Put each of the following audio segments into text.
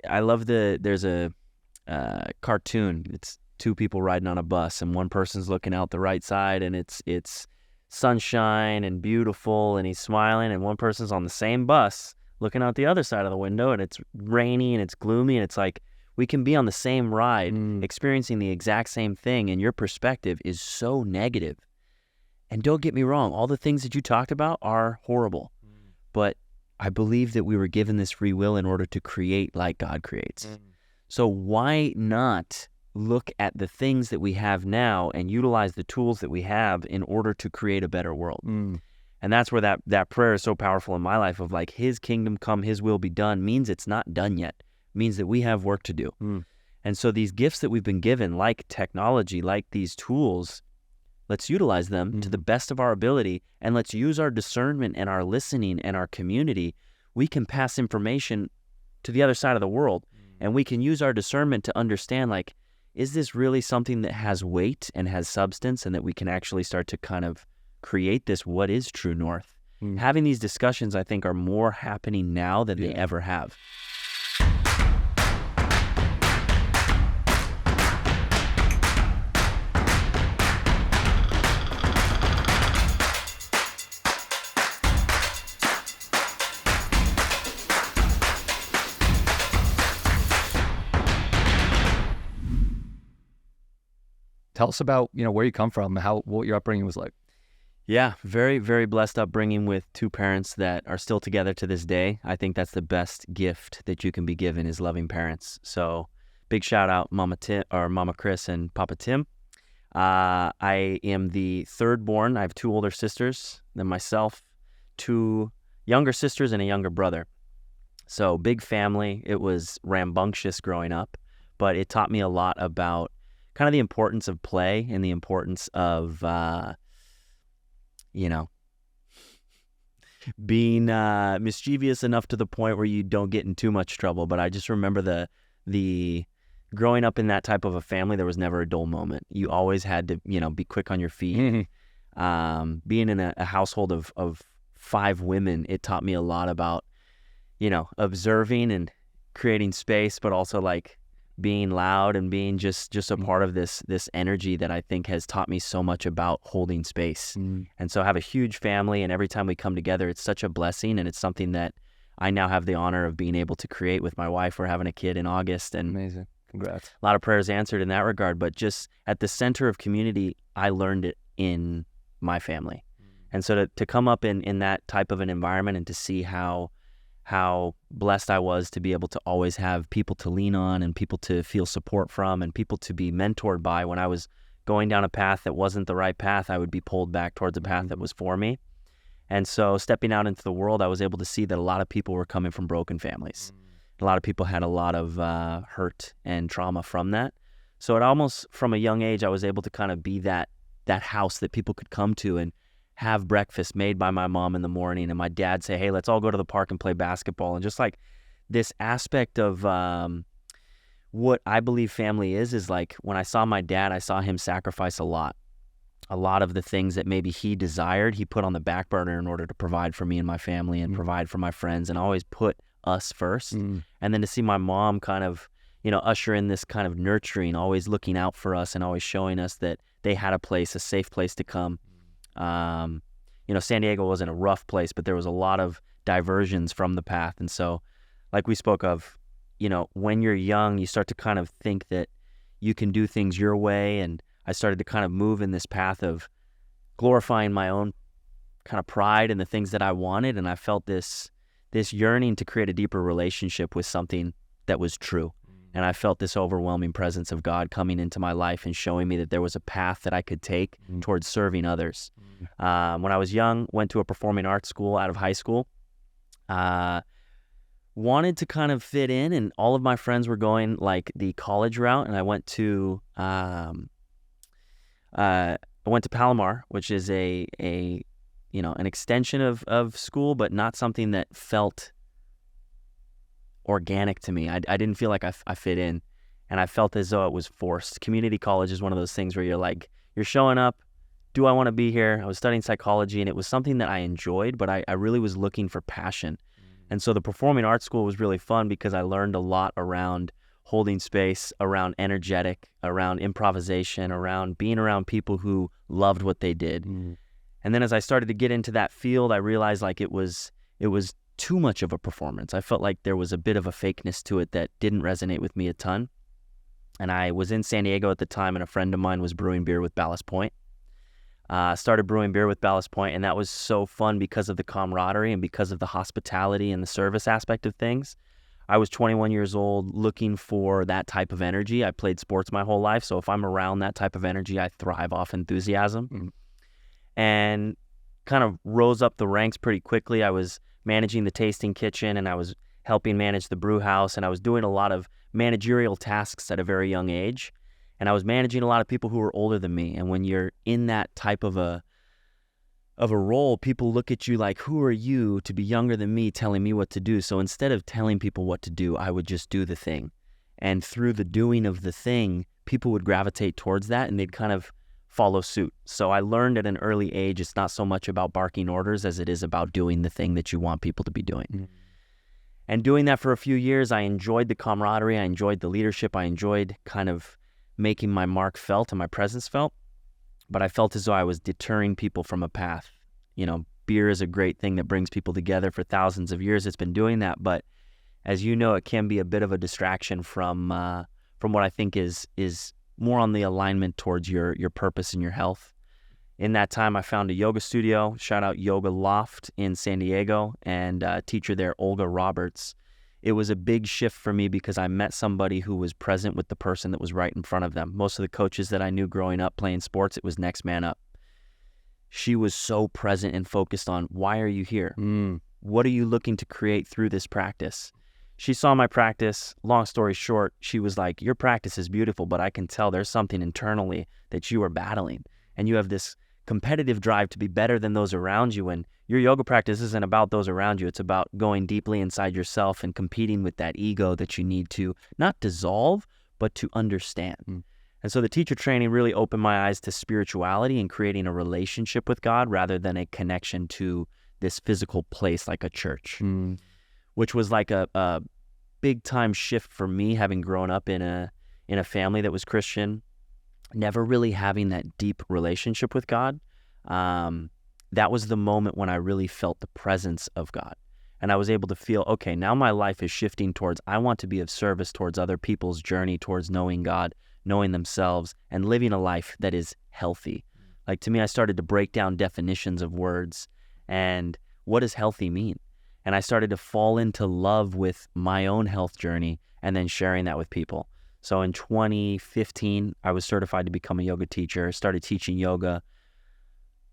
I love there's a cartoon. It's two people riding on a bus, and one person's looking out the right side, and it's sunshine and beautiful, and he's smiling, and one person's on the same bus looking out the other side of the window, and it's rainy and it's gloomy, and it's like we can be on the same ride, experiencing the exact same thing, and your perspective is so negative. And don't get me wrong, all the things that you talked about are horrible, but I believe that we were given this free will in order to create like God creates. So why not look at the things that we have now and utilize the tools that we have in order to create a better world? And that's where that prayer is so powerful in my life of like, his kingdom come, his will be done, means it's not done yet. It means that we have work to do. And so these gifts that we've been given, like technology, like these tools, let's utilize them to the best of our ability, and let's use our discernment and our listening and our community. We can pass information to the other side of the world, and we can use our discernment to understand, like, is this really something that has weight and has substance, and that we can actually start to kind of create this what is true north. Having these discussions, I think, are more happening now than they ever have. Tell us about, where you come from, what your upbringing was like. Yeah, very, very blessed upbringing with two parents that are still together to this day. I think that's the best gift that you can be given, is loving parents. So big shout out Mama Chris and Papa Tim. I am the third born. I have two older sisters than myself, two younger sisters and a younger brother. So big family. It was rambunctious growing up, but it taught me a lot about kind of the importance of play and the importance of, being mischievous enough to the point where you don't get in too much trouble. But I just remember the growing up in that type of a family, there was never a dull moment. You always had to, be quick on your feet. Being in a household of 5 women, it taught me a lot about, observing and creating space, but also like being loud and being just a part of this energy that I think has taught me so much about holding space. And so I have a huge family, and every time we come together, it's such a blessing, and it's something that I now have the honor of being able to create with my wife. We're having a kid in August, and amazing. Congrats. A lot of prayers answered in that regard, but just at the center of community, I learned it in my family. And so to come up in that type of an environment and to see how blessed I was to be able to always have people to lean on and people to feel support from and people to be mentored by. When I was going down a path that wasn't the right path, I would be pulled back towards a path that was for me. And so stepping out into the world, I was able to see that a lot of people were coming from broken families. A lot of people had a lot of hurt and trauma from that. So it almost, from a young age, I was able to kind of be that house that people could come to and have breakfast made by my mom in the morning, and my dad say, hey, let's all go to the park and play basketball. And just like this aspect of what I believe family is like, when I saw my dad, I saw him sacrifice a lot of the things that maybe he desired, he put on the back burner in order to provide for me and my family and provide for my friends, and always put us first. And then to see my mom kind of, usher in this kind of nurturing, always looking out for us and always showing us that they had a safe place to come. San Diego wasn't a rough place, but there was a lot of diversions from the path. And so, like we spoke of, when you're young, you start to kind of think that you can do things your way. And I started to kind of move in this path of glorifying my own kind of pride and the things that I wanted. And I felt this yearning to create a deeper relationship with something that was true. And I felt this overwhelming presence of God coming into my life and showing me that there was a path that I could take towards serving others. When I was young, went to a performing arts school out of high school. Wanted to kind of fit in, and all of my friends were going like the college route, and I went to Palomar, which is an extension of school, but not something that felt organic to me. I didn't feel like I fit in, and I felt as though it was forced. Community college is one of those things where you're showing up, do I want to be here? I was studying psychology, and it was something that I enjoyed, but I really was looking for passion. And so the performing arts school was really fun because I learned a lot around holding space, around energetic, around improvisation, around being around people who loved what they did. And then as I started to get into that field, I realized like it was too much of a performance. I felt like there was a bit of a fakeness to it that didn't resonate with me a ton. And I was in San Diego at the time, and a friend of mine was brewing beer with Ballast Point. Started brewing beer with Ballast Point, and that was so fun because of the camaraderie and because of the hospitality and the service aspect of things. I was 21 years old looking for that type of energy. I played sports my whole life, so if I'm around that type of energy, I thrive off enthusiasm. And kind of rose up the ranks pretty quickly. I was managing the tasting kitchen, and I was helping manage the brew house, and I was doing a lot of managerial tasks at a very young age. And I was managing a lot of people who were older than me. And when you're in that type of a role, people look at you like, who are you to be younger than me telling me what to do? So instead of telling people what to do, I would just do the thing. And through the doing of the thing, people would gravitate towards that, and they'd kind of follow suit. So I learned at an early age, it's not so much about barking orders as it is about doing the thing that you want people to be doing. And doing that for a few years, I enjoyed the camaraderie, I enjoyed the leadership, I enjoyed kind of making my mark felt and my presence felt, but I felt as though I was deterring people from a path. You know, beer is a great thing that brings people together. For thousands of years it's been doing that, but as you know, it can be a bit of a distraction from what I think is more on the alignment towards your purpose and your health. In that time, I found a yoga studio, shout out Yoga Loft in San Diego, and teacher there, Olga Roberts. It was a big shift for me because I met somebody who was present with the person that was right in front of them. Most of the coaches that I knew growing up playing sports, it was next man up. She was so present and focused on, why are you here? What are you looking to create through this practice? She saw my practice. Long story short, she was like, your practice is beautiful, but I can tell there's something internally that you are battling. And you have this competitive drive to be better than those around you. And your yoga practice isn't about those around you. It's about going deeply inside yourself and competing with that ego that you need to not dissolve, but to understand. And so the teacher training really opened my eyes to spirituality and creating a relationship with God rather than a connection to this physical place like a church, which was like a big time shift for me, having grown up in a family that was Christian, never really having that deep relationship with God. That was the moment when I really felt the presence of God. And I was able to feel, okay, now my life is shifting towards, I want to be of service towards other people's journey towards knowing God, knowing themselves, and living a life that is healthy. Like, to me, I started to break down definitions of words and what does healthy mean? And I started to fall into love with my own health journey and then sharing that with people. So in 2015, I was certified to become a yoga teacher, started teaching yoga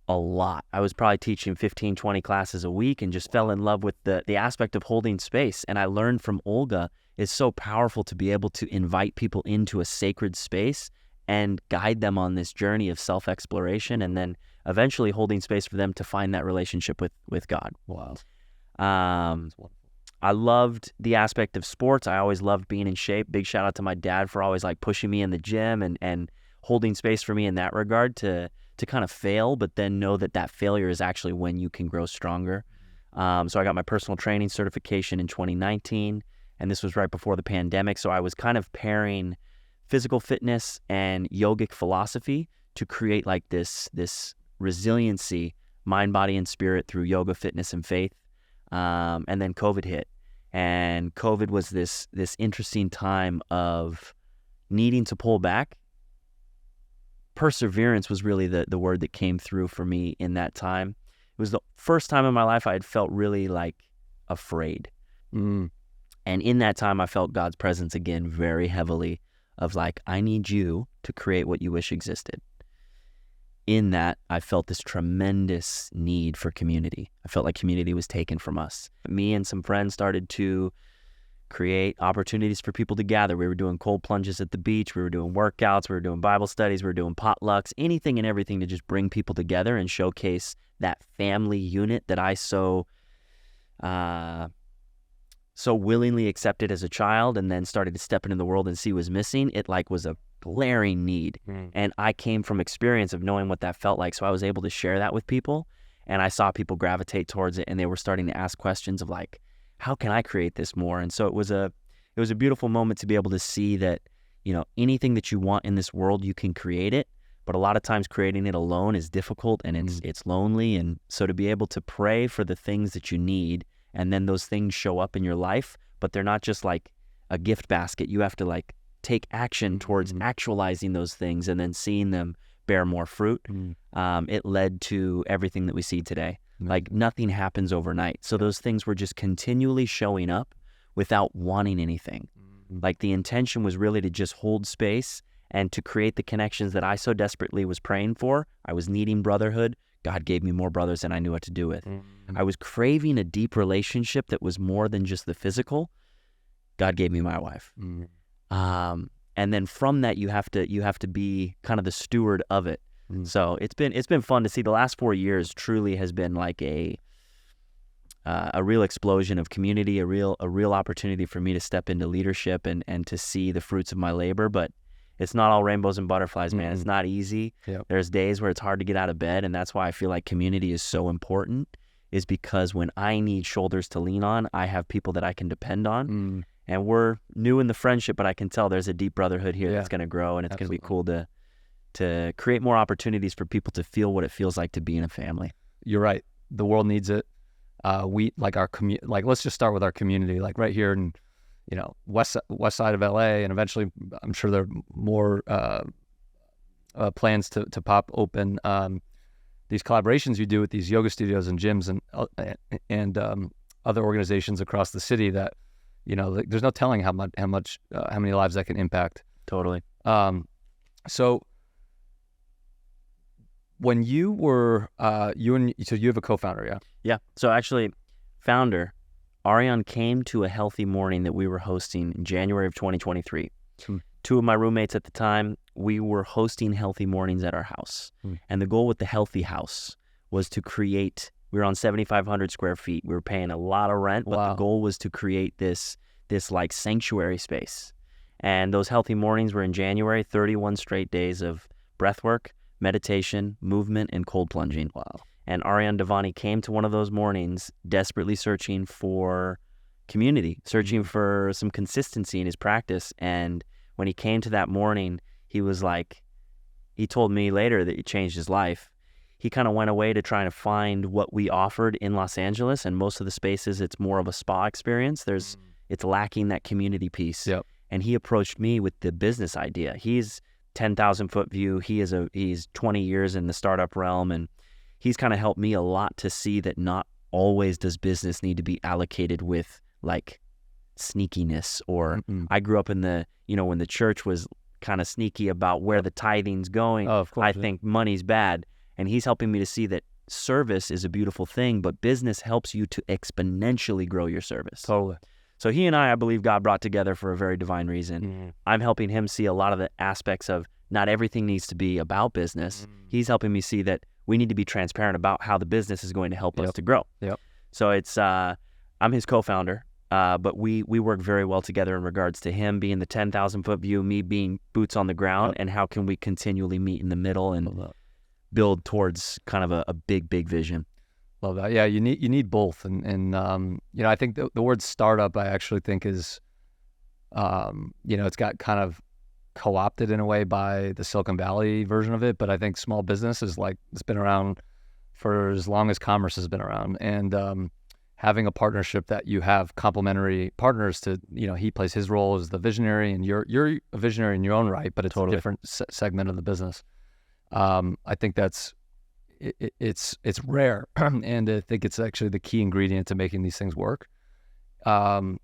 a lot. I was probably teaching 15, 20 classes a week and just fell in love with the aspect of holding space. And I learned from Olga, it's so powerful to be able to invite people into a sacred space and guide them on this journey of self-exploration and then eventually holding space for them to find that relationship with God. Wow. I loved the aspect of sports. I always loved being in shape. Big shout out to my dad for always like pushing me in the gym and holding space for me in that regard to kind of fail, but then know that failure is actually when you can grow stronger. So I got my personal training certification in 2019, and this was right before the pandemic. So I was kind of pairing physical fitness and yogic philosophy to create like this resiliency, mind, body, and spirit through yoga, fitness, and faith. And then COVID hit, and COVID was this interesting time of needing to pull back. Perseverance was really the word that came through for me in that time. It was the first time in my life I had felt really like afraid. And in that time, I felt God's presence again very heavily of like, I need you to create what you wish existed. In that, I felt this tremendous need for community. I felt like community was taken from us. Me and some friends started to create opportunities for people to gather. We were doing cold plunges at the beach. We were doing workouts. We were doing Bible studies. We were doing potlucks, anything and everything to just bring people together and showcase that family unit that I so willingly accepted as a child and then started to step into the world and see was missing. It like was a glaring need. And I came from experience of knowing what that felt like. So I was able to share that with people, and I saw people gravitate towards it, and they were starting to ask questions of like, how can I create this more? And so it was a beautiful moment to be able to see that, anything that you want in this world, you can create it. But a lot of times creating it alone is difficult, and it's lonely. And so to be able to pray for the things that you need, and then those things show up in your life, but they're not just like a gift basket. You have to like take action towards actualizing those things and then seeing them bear more fruit. It led to everything that we see today. Like nothing happens overnight. So those things were just continually showing up without wanting anything. Like the intention was really to just hold space and to create the connections that I so desperately was praying for. I was needing brotherhood. God gave me more brothers than I knew what to do with. I was craving a deep relationship that was more than just the physical. God gave me my wife. And then from that, you have to be kind of the steward of it. So it's been fun to see. The last 4 years truly has been like a real explosion of community, a real opportunity for me to step into leadership and to see the fruits of my labor. But it's not all rainbows and butterflies, man. It's not easy. Yep. There's days where it's hard to get out of bed, and that's why I feel like community is so important, is because when I need shoulders to lean on, I have people that I can depend on. And we're new in the friendship, but I can tell there's a deep brotherhood here that's going to grow, and it's going to be cool to create more opportunities for people to feel what it feels like to be in a family. You're right. The world needs it. We like our let's just start with our community, like right here in, west side of LA, and eventually I'm sure there are more plans to pop open these collaborations you do with these yoga studios and gyms and other organizations across the city that, there's no telling how many lives that can impact. Totally. So when you were so you have a co-founder, yeah? Yeah. So actually, founder Ariane came to a healthy morning that we were hosting in January of 2023. Two of my roommates at the time, we were hosting healthy mornings at our house. And the goal with the healthy house was to create, we were on 7,500 square feet. We were paying a lot of rent, but the goal was to create this like sanctuary space. And those healthy mornings were in January, 31 straight days of breath work, meditation, movement, and cold plunging. Wow. And Ariane Devani came to one of those mornings desperately searching for community, searching for some consistency in his practice. And when he came to that morning, he was like, he told me later that it changed his life. He kind of went away to try to find what we offered in Los Angeles, and most of the spaces, it's more of a spa experience. It's lacking that community piece. Yep. And he approached me with the business idea. He's 10,000 foot view. He's 20 years in the startup realm, and he's kind of helped me a lot to see that not always does business need to be allocated with like sneakiness or I grew up in the, when the church was kind of sneaky about where the tithing's going. Oh, of course. I think money's bad. And he's helping me to see that service is a beautiful thing, but business helps you to exponentially grow your service. Totally. So he and I believe God brought together for a very divine reason. I'm helping him see a lot of the aspects of not everything needs to be about business. He's helping me see that we need to be transparent about how the business is going to help us to grow. Yep. So it's, I'm his co-founder, but we work very well together in regards to him being the 10,000 foot view, me being boots on the ground, and how can we continually meet in the middle and build towards kind of a big vision. Love that. Yeah, you need both, and I think the word startup, I actually think is, it's got kind of co-opted in a way by the Silicon Valley version of it, but I think small business is like, it's been around for as long as commerce has been around, and having a partnership that you have complementary partners to, he plays his role as the visionary, and you're a visionary in your own right, but it's a different segment of the business. I think that's it's rare, and I think it's actually the key ingredient to making these things work. And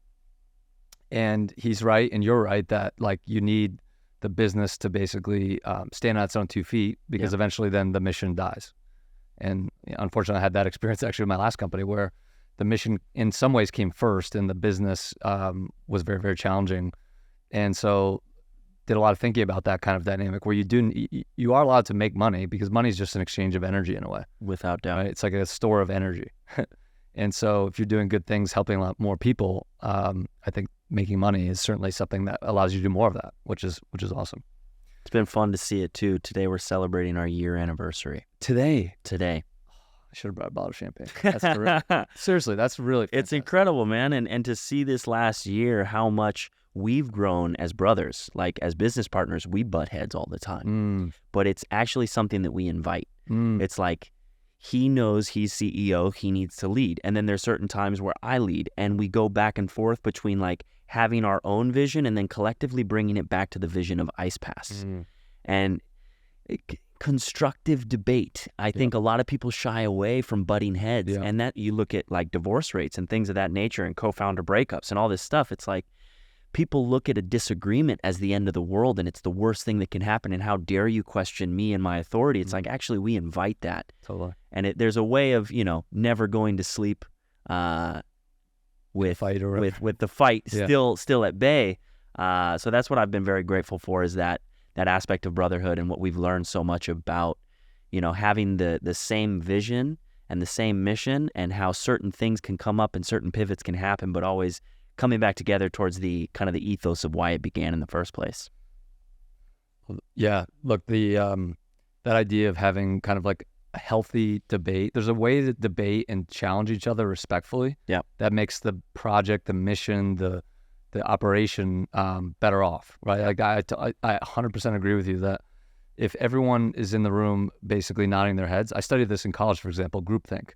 he's right, and you're right that like you need the business to basically stand on its own 2 feet, because eventually then the mission dies. And unfortunately, I had that experience actually in my last company where the mission in some ways came first, and the business was very, very challenging. And so did a lot of thinking about that kind of dynamic where you are allowed to make money, because money is just an exchange of energy in a way. Without doubt. Right? It's like a store of energy. And so if you're doing good things, helping a lot more people, I think making money is certainly something that allows you to do more of that, which is awesome. It's been fun to see it too. Today we're celebrating our year anniversary. Today. I should have brought a bottle of champagne. That's terrific. Seriously, that's really fantastic. It's incredible, man. And to see this last year, how much we've grown as brothers, like as business partners, we butt heads all the time. But it's actually something that we invite. It's like, he knows he's CEO, he needs to lead. And then there's certain times where I lead, and we go back and forth between like having our own vision and then collectively bringing it back to the vision of IcePass. And constructive debate. I think a lot of people shy away from butting heads, and that you look at like divorce rates and things of that nature and co-founder breakups and all this stuff. It's like people look at a disagreement as the end of the world and it's the worst thing that can happen. And how dare you question me and my authority? It's like, actually, we invite that. Totally. And there's a way of, never going to sleep with the fight still at bay. So that's what I've been very grateful for, is that aspect of brotherhood, and what we've learned so much about, having the same vision and the same mission, and how certain things can come up and certain pivots can happen, but always coming back together towards the kind of the ethos of why it began in the first place. Yeah, look, the that idea of having kind of like a healthy debate. There's a way to debate and challenge each other respectfully. Yeah, that makes the project, the mission, the operation better off, right? Like I 100% agree with you that if everyone is in the room basically nodding their heads. I studied this in college, for example, groupthink.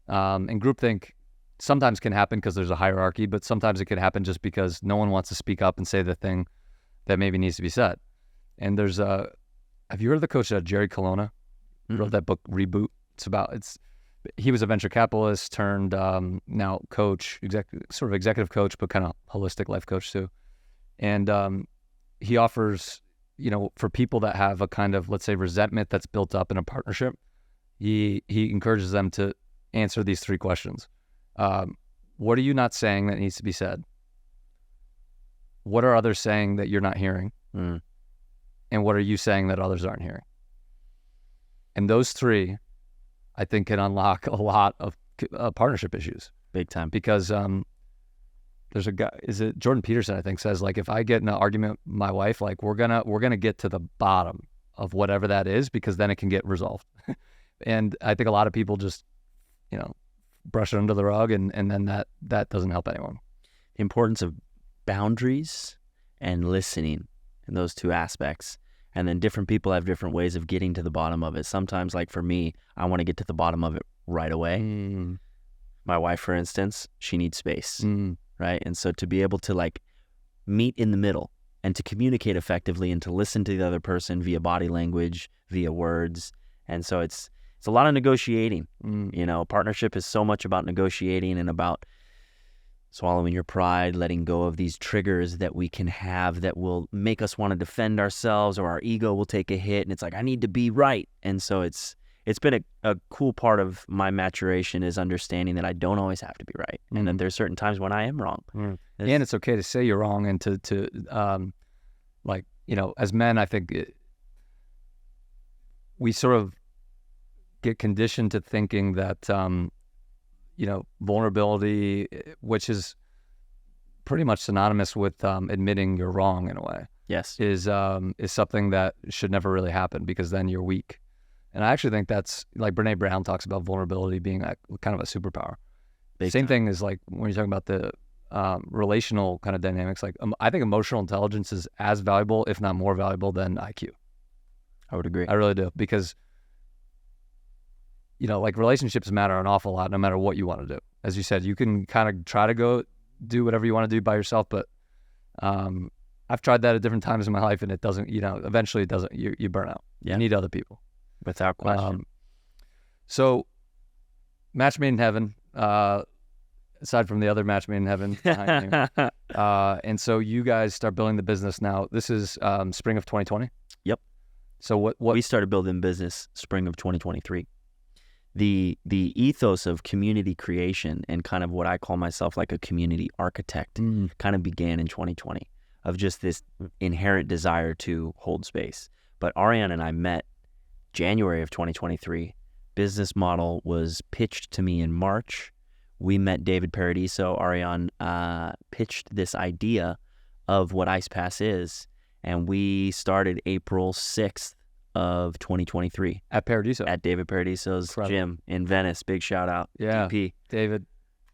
And groupthink sometimes can happen because there's a hierarchy, but sometimes it can happen just because no one wants to speak up and say the thing that maybe needs to be said. And there's have you heard of the coach Jerry Colonna? Wrote that book Reboot. He was a venture capitalist turned now coach, executive coach, but kind of holistic life coach too. And he offers, for people that have a kind of, let's say, resentment that's built up in a partnership, he encourages them to answer these 3 questions. What are you not saying that needs to be said? What are others saying that you're not hearing? And what are you saying that others aren't hearing? And those 3, I think, can unlock a lot of partnership issues. Big time. Because there's a guy, Jordan Peterson, I think, says, like, if I get in an argument with my wife, like, we're gonna get to the bottom of whatever that is, because then it can get resolved. And I think a lot of people just, brush it under the rug, and then that doesn't help anyone. The importance of boundaries and listening, and those 2 aspects. And then different people have different ways of getting to the bottom of it. Sometimes, like for me, I want to get to the bottom of it right away. My wife, for instance, she needs space, right? And so to be able to like meet in the middle and to communicate effectively and to listen to the other person via body language, via words. And so it's a lot of negotiating. Partnership is so much about negotiating and about swallowing your pride, letting go of these triggers that we can have that will make us want to defend ourselves, or our ego will take a hit, and it's like, I need to be right. And so it's been a cool part of my maturation, is understanding that I don't always have to be right, and that there's certain times when I am wrong. And it's okay to say you're wrong, and to as men, I think we sort of get conditioned to thinking that vulnerability, which is pretty much synonymous with admitting you're wrong in a way. Yes. Is something that should never really happen, because then you're weak. And I actually think that's, like, Brene Brown talks about vulnerability being kind of a superpower. Same thing is like when you're talking about the relational kind of dynamics. Like I think emotional intelligence is as valuable, if not more valuable, than IQ. I would agree. I really do, because like relationships matter an awful lot no matter what you want to do. As you said, you can kind of try to go do whatever you want to do by yourself, but I've tried that at different times in my life, and it doesn't, eventually it doesn't, you burn out. Yeah. You need other people. Without question. So match made in heaven, aside from the other match made in heaven behind you. And so you guys start building the business now. This is spring of 2020? Yep. So what we started building business spring of 2023. The ethos of community creation and kind of what I call myself like a community architect kind of began in 2020, of just this inherent desire to hold space. But Ariane and I met January of 2023. Business model was pitched to me in March. We met David Paradiso. Ariane pitched this idea of what IcePass is, and we started April 6th of 2023 at Paradiso, at David Paradiso's gym in Venice. Big shout out. Yeah. DP. David.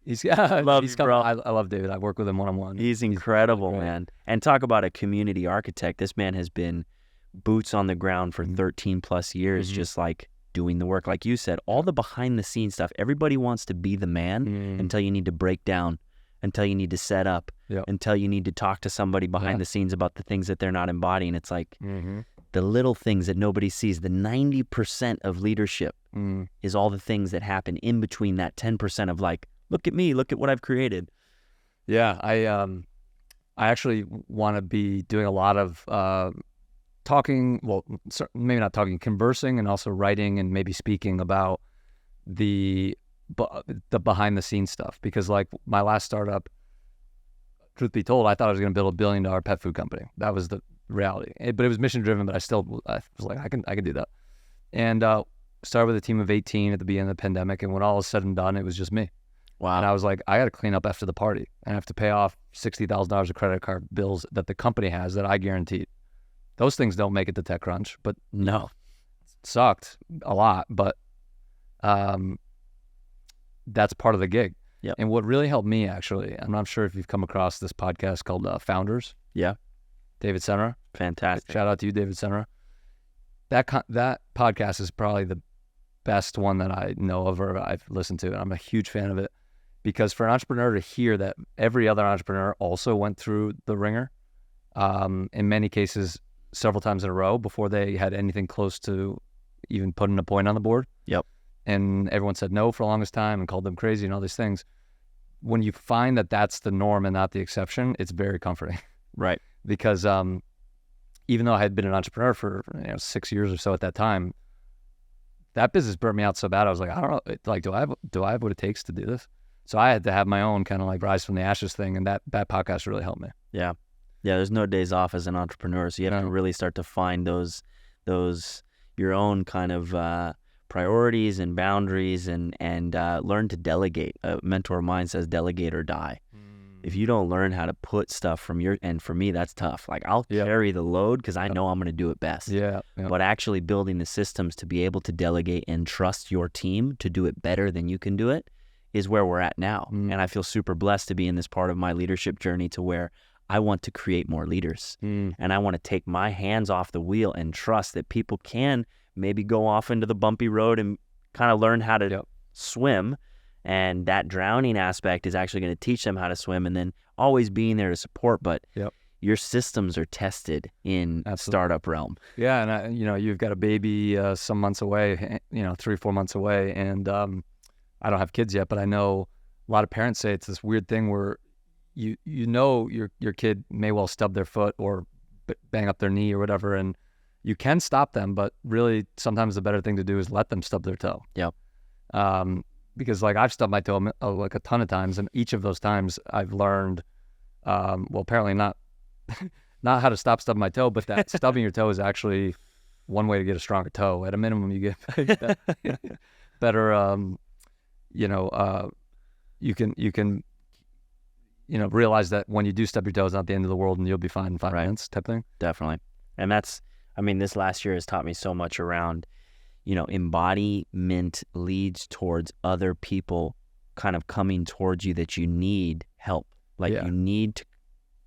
He's love he's you, coming. bro. I love David. I work with him one-on-one. He's incredible, man. And talk about a community architect. This man has been boots on the ground for 13 plus years, just like doing the work. Like you said, all the behind the scenes stuff. Everybody wants to be the man until you need to break down, until you need to set up, until you need to talk to somebody behind the scenes about the things that they're not embodying. It's like the little things that nobody sees. The 90% of leadership is all the things that happen in between that 10% of like, look at me, look at what I've created. Yeah, I actually want to be doing a lot of talking, well, maybe not talking, conversing, and also writing and maybe speaking about the behind the scenes stuff. Because like my last startup, truth be told, I thought I was going to build $1 billion pet food company. That was the reality. But it was mission driven. But I was like, I can do that. And started with a team of 18 at the beginning of the pandemic. And when all was said and done, it was just me. Wow. And I was like, I got to clean up after the party. And I have to pay off $60,000 of credit card bills that the company has that I guaranteed. Those things don't make it to TechCrunch, but no, it sucked a lot. But that's part of the gig. Yep. And what really helped me, actually, I'm not sure if you've come across this podcast called Founders. Yeah. David Senra. Fantastic. Shout out to you, David Senra. That podcast is probably the best one that I know of or I've listened to. And I'm a huge fan of it because for an entrepreneur to hear that every other entrepreneur also went through the ringer, in many cases, several times in a row before they had anything close to even putting a point on the board. Yep. And everyone said no for the longest time and called them crazy and all these things. When you find that that's the norm and not the exception, it's very comforting. Right. Because even though I had been an entrepreneur for 6 years or so at that time, that business burnt me out so bad. I was like, I don't know, like, do I have what it takes to do this? So I had to have my own kind of like rise from the ashes thing, and that podcast really helped me. Yeah. Yeah, there's no days off as an entrepreneur, so you have to really start to find those your own kind of priorities and boundaries and learn to delegate. A mentor of mine says delegate or die. If you don't learn how to put stuff from and for me, that's tough. Like I'll carry the load because I know I'm going to do it best. Yeah. But actually building the systems to be able to delegate and trust your team to do it better than you can do it is where we're at now. And I feel super blessed to be in this part of my leadership journey to where I want to create more leaders. And I want to take my hands off the wheel and trust that people can maybe go off into the bumpy road and kind of learn how to swim. And that drowning aspect is actually going to teach them how to swim and then always being there to support. But your systems are tested in startup realm. Yeah. And you've got a baby some months away, 3-4 months away. And I don't have kids yet, but I know a lot of parents say it's this weird thing where your kid may well stub their foot or bang up their knee or whatever. And you can stop them, but really sometimes the better thing to do is let them stub their toe. Yep. Because like I've stubbed my toe like a ton of times, and each of those times I've learned, apparently not how to stop stubbing my toe, but that stubbing your toe is actually one way to get a stronger toe. At a minimum, you get better. You can realize that when you do stub your toe, it's not the end of the world, and you'll be fine in 5 minutes, type thing. Definitely, and this last year has taught me so much around. Embodiment leads towards other people kind of coming towards you that you need help. Like you need to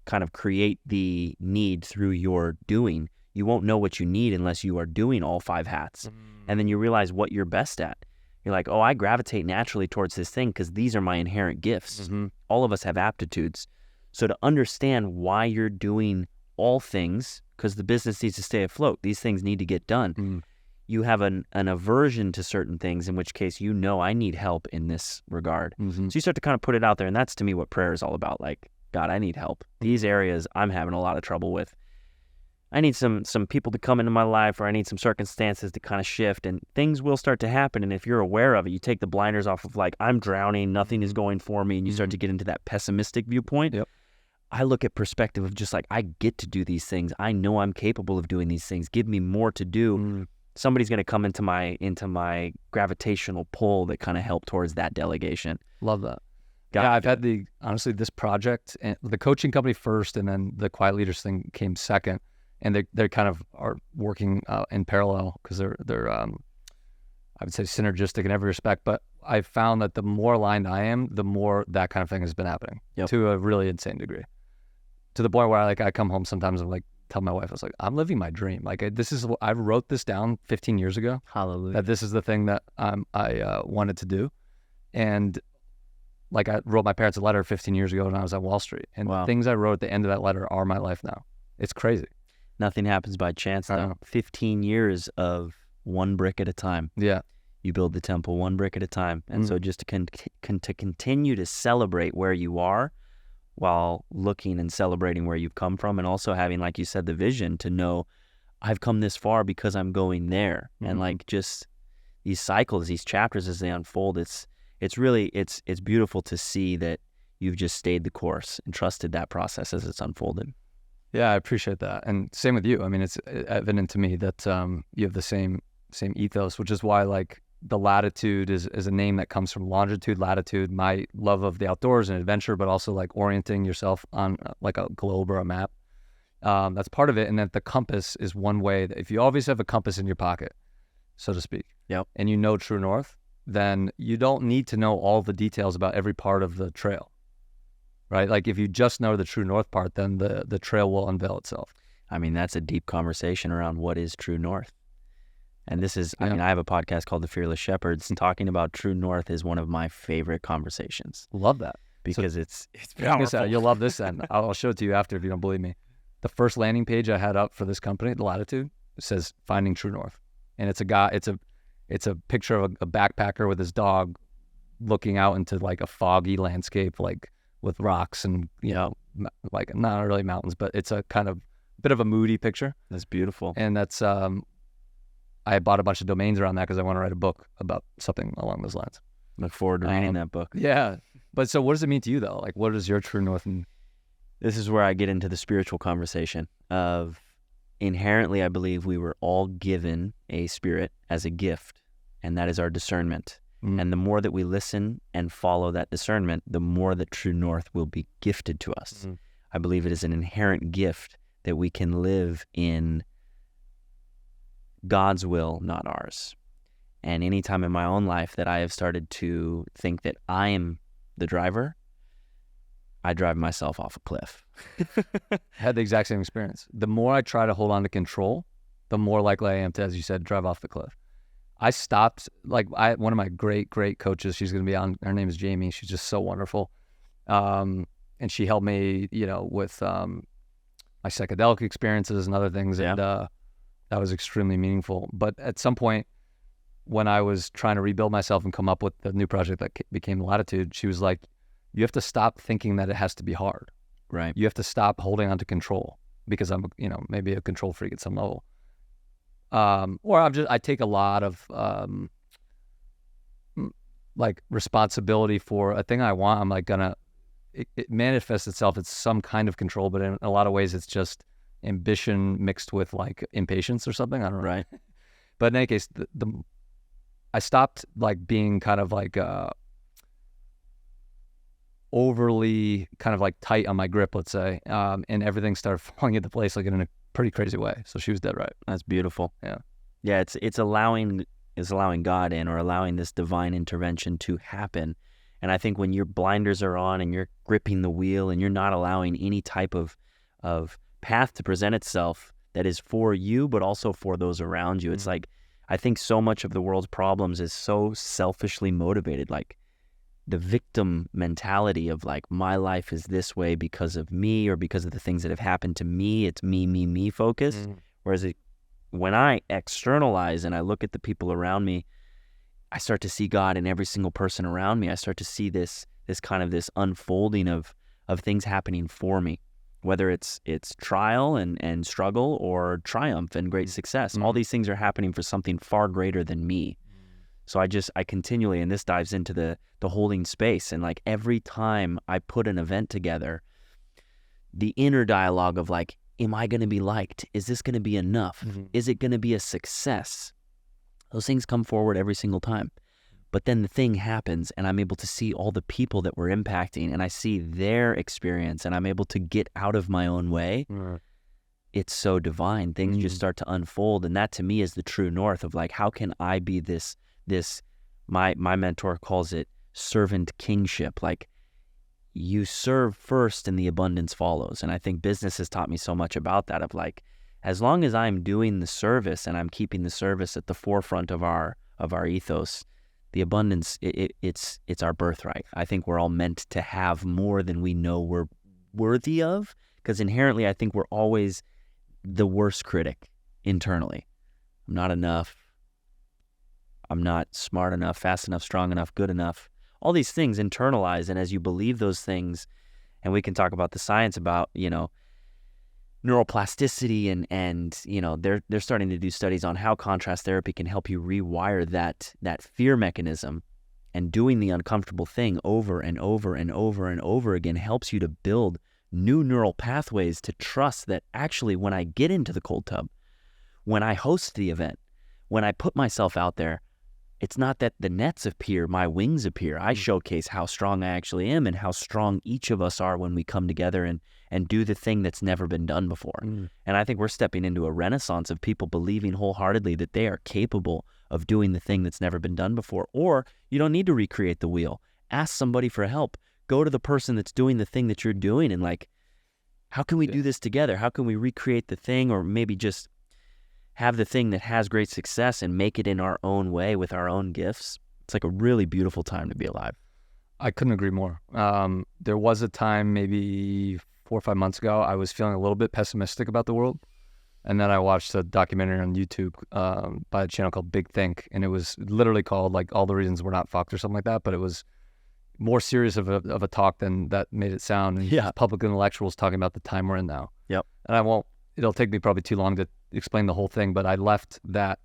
kind of create the need through your doing. You won't know what you need unless you are doing all 5 hats. And then you realize what you're best at. You're like, oh, I gravitate naturally towards this thing because these are my inherent gifts. All of us have aptitudes. So to understand why you're doing all things, because the business needs to stay afloat, these things need to get done. You have an aversion to certain things, in which case I need help in this regard. So you start to kind of put it out there, and that's to me what prayer is all about. Like, God, I need help. These areas I'm having a lot of trouble with. I need some people to come into my life, or I need some circumstances to kind of shift, and things will start to happen. And if you're aware of it, you take the blinders off of like, I'm drowning, nothing is going for me, and you start to get into that pessimistic viewpoint. I look at perspective of just like, I get to do these things. I know I'm capable of doing these things. Give me more to do. Somebody's going to come into my gravitational pull that kind of help towards that delegation. Love that. I've had this project and the coaching company first, and then the Quiet Leaders thing came second. and they kind of are working in parallel because they're I would say synergistic in every respect. But I found that the more aligned I am, the more that kind of thing has been happening to a really insane degree. To the point where I come home sometimes and like tell my wife, I was like, I'm living my dream. Like I wrote this down 15 years ago. Hallelujah. That this is the thing that I wanted to do. And like I wrote my parents a letter 15 years ago when I was at Wall Street. And the things I wrote at the end of that letter are my life now. It's crazy. Nothing happens by chance though. 15 years of one brick at a time. Yeah. You build the temple one brick at a time. And so just to continue to celebrate where you are while looking and celebrating where you've come from, and also having, like you said, the vision to know I've come this far because I'm going there. And like just these cycles, these chapters as they unfold, it's really beautiful to see that you've just stayed the course and trusted that process as it's unfolded. Yeah, I appreciate that. And same with you. I mean, it's evident to me that you have the same ethos, which is why like the Latitude is a name that comes from longitude, latitude, my love of the outdoors and adventure, but also like orienting yourself on like a globe or a map. That's part of it. And that the compass is one way that if you always have a compass in your pocket, so to speak, and you know true north, then you don't need to know all the details about every part of the trail, right? Like if you just know the true north part, then the trail will unveil itself. I mean, that's a deep conversation around what is true north. And this is, I mean, I have a podcast called The Fearless Shepherds, and talking about true north is one of my favorite conversations. Love that. Because it's powerful. You'll love this, and I'll show it to you after if you don't believe me. The first landing page I had up for this company, the Latitude, says Finding True North. And it's a guy, it's a picture of a backpacker with his dog looking out into like a foggy landscape, like with rocks and, you know, like not really mountains, but it's a kind of bit of a moody picture. That's beautiful. And that's, I bought a bunch of domains around that because I want to write a book about something along those lines. Look forward to reading that book. Yeah. But so what does it mean to you though? Like what is your true north? And this is where I get into the spiritual conversation of inherently, I believe we were all given a spirit as a gift, and that is our discernment. And the more that we listen and follow that discernment, the more that true north will be gifted to us. I believe it is an inherent gift that we can live in God's will, not ours. And any time in my own life that I have started to think that I am the driver, I drive myself off a cliff. I had the exact same experience. The more I try to hold on to control, the more likely I am to, as you said, drive off the cliff. I stopped, like one of my great coaches, she's going to be on, her name is Jamie. She's just so wonderful. And she helped me, you know, with my psychedelic experiences and other things. And that was extremely meaningful. But at some point when I was trying to rebuild myself and come up with the new project that became Latitude, she was like, you have to stop thinking that it has to be hard. Right. You have to stop holding on to control, because I'm, you know, maybe a control freak at some level. Or I take a lot of, like responsibility for a thing I want. I'm like it manifests itself as some kind of control, but in a lot of ways it's just ambition mixed with like impatience or something. I don't know. Right. But in any case, I stopped like being kind of like, overly kind of like tight on my grip, let's say. And everything started falling into place like in a pretty crazy way. So she was dead right. That's beautiful. Yeah. Yeah. It's allowing God in, or allowing this divine intervention to happen. And I think when your blinders are on and you're gripping the wheel and you're not allowing any type of path to present itself that is for you, but also for those around you. It's like, I think so much of the world's problems is so selfishly motivated, like the victim mentality of like, my life is this way because of me or because of the things that have happened to me. It's me focused. Whereas when I externalize and I look at the people around me, I start to see God in every single person around me. I start to see this kind of this unfolding of things happening for me, whether it's trial and struggle or triumph and great success. All these things are happening for something far greater than me. So I continually, and this dives into the holding space, and like every time I put an event together, the inner dialogue of like, am I going to be liked? Is this going to be enough? Is it going to be a success? Those things come forward every single time. But then the thing happens and I'm able to see all the people that we're impacting, and I see their experience, and I'm able to get out of my own way. it's so divine. Things just start to unfold. And that to me is the true north of like, how can I be this, my mentor calls it servant kingship. Like you serve first and the abundance follows. And I think business has taught me so much about that of like, as long as I'm doing the service and I'm keeping the service at the forefront of our ethos, the abundance, it's our birthright. I think we're all meant to have more than we know we're worthy of, because inherently I think we're always the worst critic internally. I'm not enough. I'm not smart enough, fast enough, strong enough, good enough. All these things internalize, and as you believe those things, and we can talk about the science about, neuroplasticity and they're starting to do studies on how contrast therapy can help you rewire that fear mechanism, and doing the uncomfortable thing over and over and over and over again helps you to build new neural pathways to trust that actually when I get into the cold tub, when I host the event, when I put myself out there, it's not that the nets appear, my wings appear. I showcase how strong I actually am and how strong each of us are when we come together and do the thing that's never been done before. And I think we're stepping into a renaissance of people believing wholeheartedly that they are capable of doing the thing that's never been done before. Or you don't need to recreate the wheel. Ask somebody for help. Go to the person that's doing the thing that you're doing and like, how can we do this together? How can we recreate the thing, or maybe just have the thing that has great success and make it in our own way with our own gifts? It's like a really beautiful time to be alive. I couldn't agree more. There was a time maybe 4 or 5 months ago, I was feeling a little bit pessimistic about the world. And then I watched a documentary on YouTube by a channel called Big Think. And it was literally called like All the Reasons We're Not Fucked or something like that. But it was more serious of a talk than that made it sound. And public intellectuals talking about the time we're in now. Yep. And it'll take me probably too long to explain the whole thing, but I left that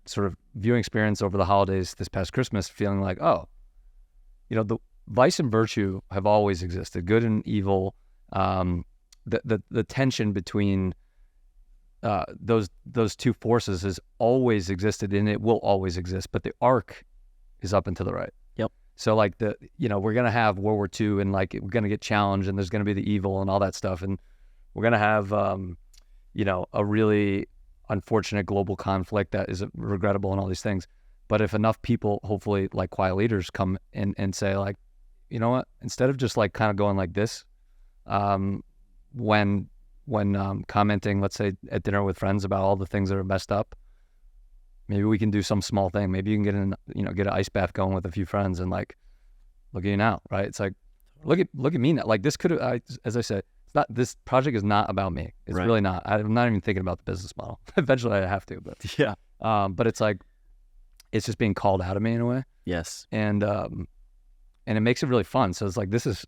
sort of viewing experience over the holidays this past Christmas feeling like, the vice and virtue have always existed, good and evil. The tension between those two forces has always existed, and it will always exist, but the arc is up and to the right. Yep. So like we're going to have World War II, and like we're going to get challenged, and there's going to be the evil and all that stuff. And we're going to have, a really unfortunate global conflict that is regrettable and all these things. But if enough people, hopefully like quiet leaders, come in and say like, you know what, instead of just like kind of going like this, when commenting, let's say at dinner with friends about all the things that are messed up, maybe we can do some small thing. Maybe you can get an ice bath going with a few friends and like, look at you now, right? It's like, look at me now. Like this as I said, this project is not about me. It's really not. I'm not even thinking about the business model. Eventually I have to, but but it's like, it's just being called out of me in a way. Yes. And it makes it really fun. So it's like, this is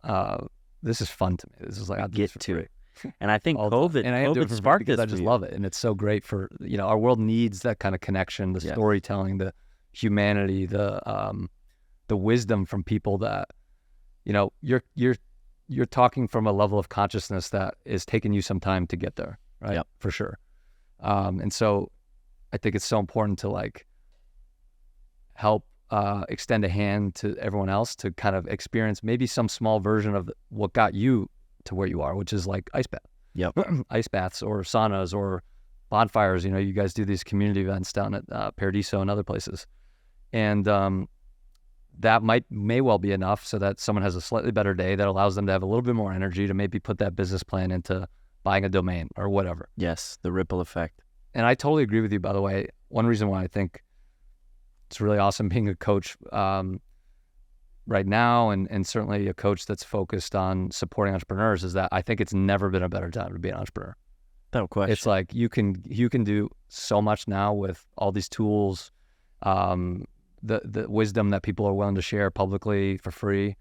fun to me. This is like, I get to it. And I think COVID sparked this. I just love it. And it's so great for, our world needs that kind of connection, the storytelling, the humanity, the wisdom from people that, you're talking from a level of consciousness that is taking you some time to get there, right? Yep. For sure. And so I think it's so important to like help extend a hand to everyone else to kind of experience maybe some small version of what got you to where you are, which is like ice bath. Yep. Ice baths or saunas or bonfires. You guys do these community events down at Paradiso and other places. And that may well be enough so that someone has a slightly better day that allows them to have a little bit more energy to maybe put that business plan into buying a domain or whatever. Yes, the ripple effect. And I totally agree with you, by the way. One reason why I think it's really awesome being a coach right now, and certainly a coach that's focused on supporting entrepreneurs, is that I think it's never been a better time to be an entrepreneur. No question. It's like you can do so much now with all these tools. The wisdom that people are willing to share publicly for free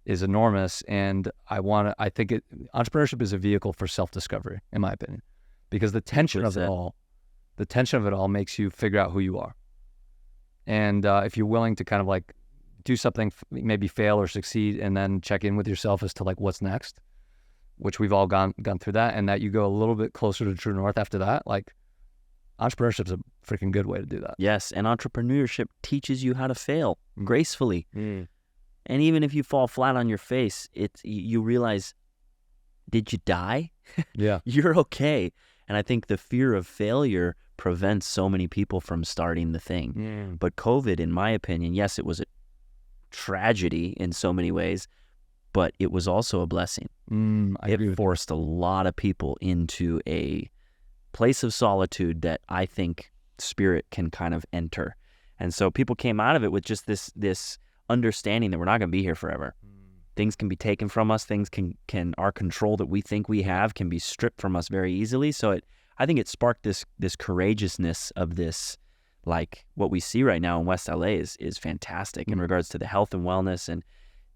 is enormous. And I think entrepreneurship is a vehicle for self-discovery, in my opinion, because the tension of it all makes you figure out who you are. And if you're willing to kind of like do something, maybe fail or succeed, and then check in with yourself as to like what's next, which we've all gone through that, and that you go a little bit closer to true north after that, like entrepreneurship is a freaking good way to do that. Yes, and entrepreneurship teaches you how to fail gracefully. And even if you fall flat on your face, you realize did you die? Yeah. You're okay. And I think the fear of failure prevents so many people from starting the thing. But COVID, in my opinion, yes, it was a tragedy in so many ways, but it was also a blessing. It forced a lot of people into a place of solitude that I think spirit can kind of enter. And so people came out of it with just this understanding that we're not going to be here forever. Things can be taken from us. Things can our control that we think we have can be stripped from us very easily. So I think it sparked this courageousness of this, like what we see right now in West LA is fantastic in regards to the health and wellness and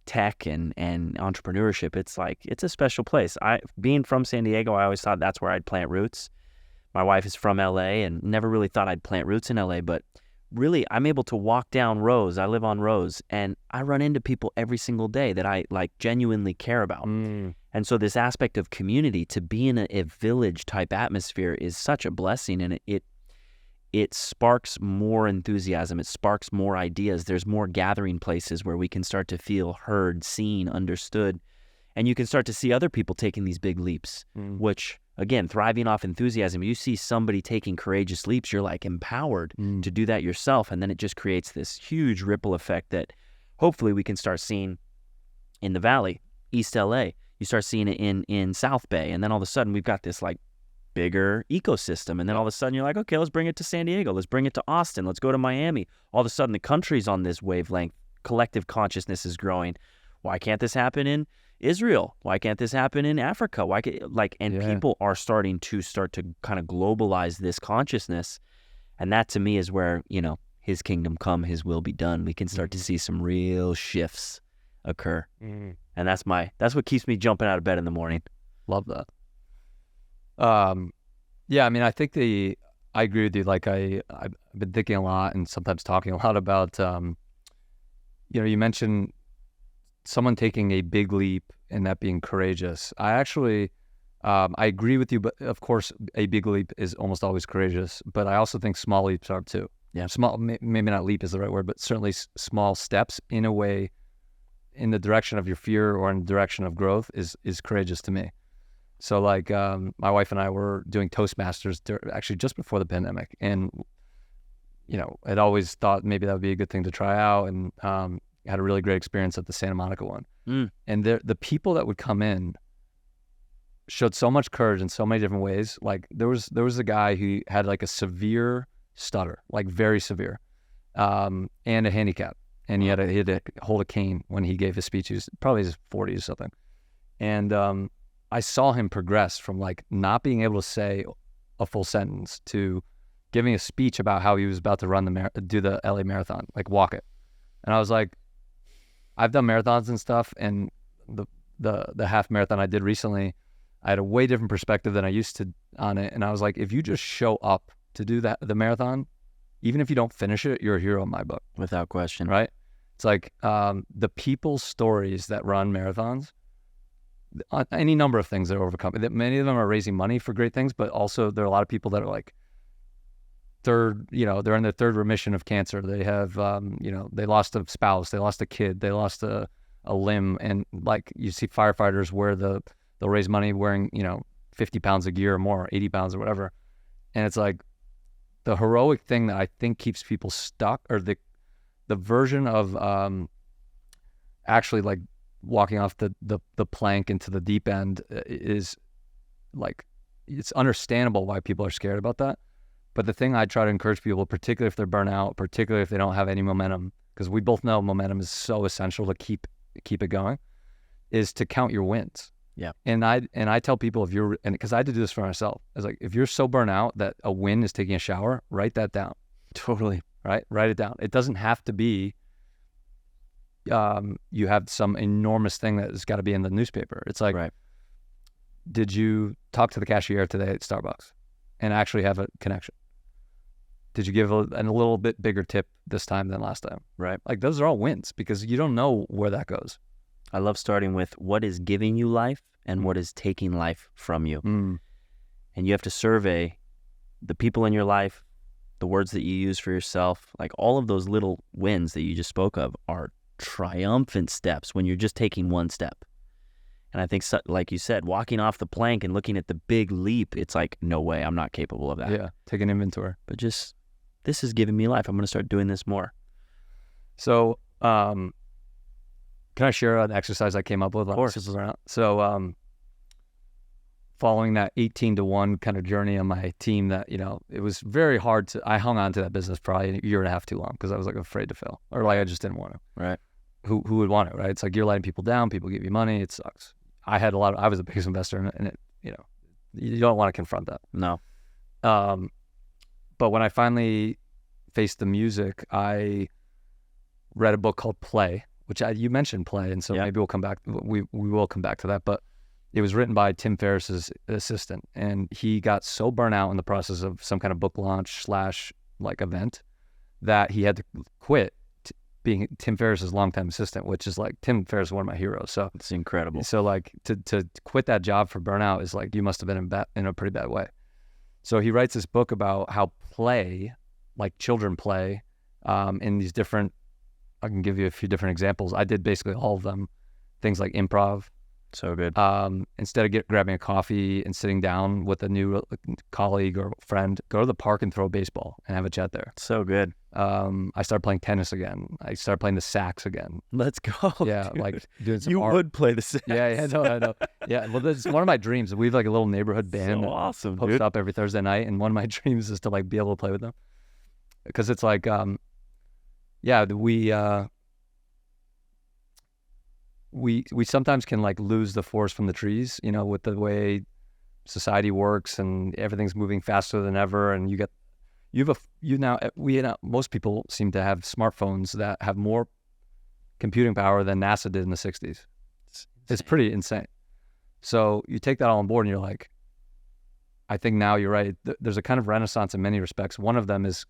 tech and entrepreneurship. It's a special place. Being from San Diego, I always thought that's where I'd plant roots. My wife is from LA and never really thought I'd plant roots in LA, but really, I'm able to walk down Rose. I live on Rose, and I run into people every single day that I like genuinely care about. And so this aspect of community, to be in a village type atmosphere, is such a blessing, and it sparks more enthusiasm. It sparks more ideas. There's more gathering places where we can start to feel heard, seen, understood, and you can start to see other people taking these big leaps, which, again, thriving off enthusiasm. You see somebody taking courageous leaps, you're like empowered to do that yourself. And then it just creates this huge ripple effect that hopefully we can start seeing in the Valley, East LA. You start seeing it in South Bay. And then all of a sudden we've got this like bigger ecosystem. And then all of a sudden you're like, okay, let's bring it to San Diego. Let's bring it to Austin. Let's go to Miami. All of a sudden the country's on this wavelength. Collective consciousness is growing. Why can't this happen in Israel? Why can't this happen in Africa? People are starting to kind of globalize this consciousness. And that to me is where, his kingdom come, his will be done. We can start to see some real shifts occur. And that's what keeps me jumping out of bed in the morning. Love that. Yeah, I mean, I think I agree with you. Like I've been thinking a lot and sometimes talking a lot about, you mentioned someone taking a big leap and that being courageous. I actually, I agree with you, but of course a big leap is almost always courageous, but I also think small leaps are too. Yeah. Small, maybe not leap is the right word, but certainly small steps in a way, in the direction of your fear or in the direction of growth is courageous to me. So like, my wife and I were doing Toastmasters actually just before the pandemic, and, I'd always thought maybe that would be a good thing to try out, and, had a really great experience at the Santa Monica one. And the people that would come in showed so much courage in so many different ways. Like there was a guy who had like a severe stutter, like very severe, and a handicap. And he had to hold a cane when he gave his speech. He was probably his 40s or something. And I saw him progress from like not being able to say a full sentence to giving a speech about how he was about to do the LA Marathon, like walk it. And I was like, I've done marathons and stuff, and the half marathon I did recently, I had a way different perspective than I used to on it. And I was like, if you just show up to do the marathon, even if you don't finish it, you're a hero in my book. Without question. Right? It's like the people's stories that run marathons, any number of things that are overcome. Many of them are raising money for great things, but also there are a lot of people that are like, they're in their third remission of cancer. They have, they lost a spouse, they lost a kid, they lost a limb. And like you see firefighters where they'll raise money wearing, 50 pounds of gear or more, 80 pounds or whatever. And it's like the heroic thing that I think keeps people stuck, or the version of actually like walking off the plank into the deep end is like, it's understandable why people are scared about that. But the thing I try to encourage people, particularly if they're burnt out, particularly if they don't have any momentum, because we both know momentum is so essential to keep it going, is to count your wins. Yeah. And I tell people, because I had to do this for myself, I was like, if you're so burnt out that a win is taking a shower, write that down. Totally. Right? Write it down. It doesn't have to be you have some enormous thing that has got to be in the newspaper. It's like, right. Did you talk to the cashier today at Starbucks and actually have a connection? Did you give a little bit bigger tip this time than last time? Right. Like those are all wins, because you don't know where that goes. I love starting with what is giving you life and what is taking life from you. And you have to survey the people in your life, the words that you use for yourself. Like all of those little wins that you just spoke of are triumphant steps when you're just taking one step. And I think, like you said, walking off the plank and looking at the big leap, it's like, no way, I'm not capable of that. Yeah, take an inventory. But just, this is giving me life. I'm going to start doing this more. So, can I share an exercise I came up with? Of course. So, following that 18-to-1 kind of journey on my team, that, you know, it was very hard to, I hung on to that business probably a year and a half too long because I was like afraid to fail, or like I just didn't want to. Right. Who would want it, right? It's like you're letting people down, people give you money, it sucks. I was the biggest investor in it, you know, you don't want to confront that. No. But when I finally faced the music, I read a book called Play, which you mentioned Play, and so maybe we'll come back. We will come back to that. But it was written by Tim Ferriss's assistant, and he got so burnt out in the process of some kind of book launch / like event that he had to quit being Tim Ferriss's longtime assistant, which is like, Tim Ferriss is one of my heroes. So it's incredible. So like to quit that job for burnout is like, you must have been in a pretty bad way. So he writes this book about how play, like children play, in these different, I can give you a few different examples. I did basically all of them. Things like improv. So good. Instead of grabbing a coffee and sitting down with a new colleague or friend, go to the park and throw a baseball and have a chat there. So good. I started playing tennis again. I started playing the sax again. Let's go. Yeah, dude. like doing some You art. would play the sax. Yeah, no, I know. Yeah, well, that's one of my dreams. We have like a little neighborhood band. So awesome, post dude. up every Thursday night, and one of my dreams is to like be able to play with them, because it's like, we sometimes can like lose the forest from the trees, you know, with the way society works and everything's moving faster than ever, and most people seem to have smartphones that have more computing power than NASA did in the 60s. It's pretty insane. So you take that all on board and you're like, I think now you're right. There's a kind of renaissance in many respects. One of them is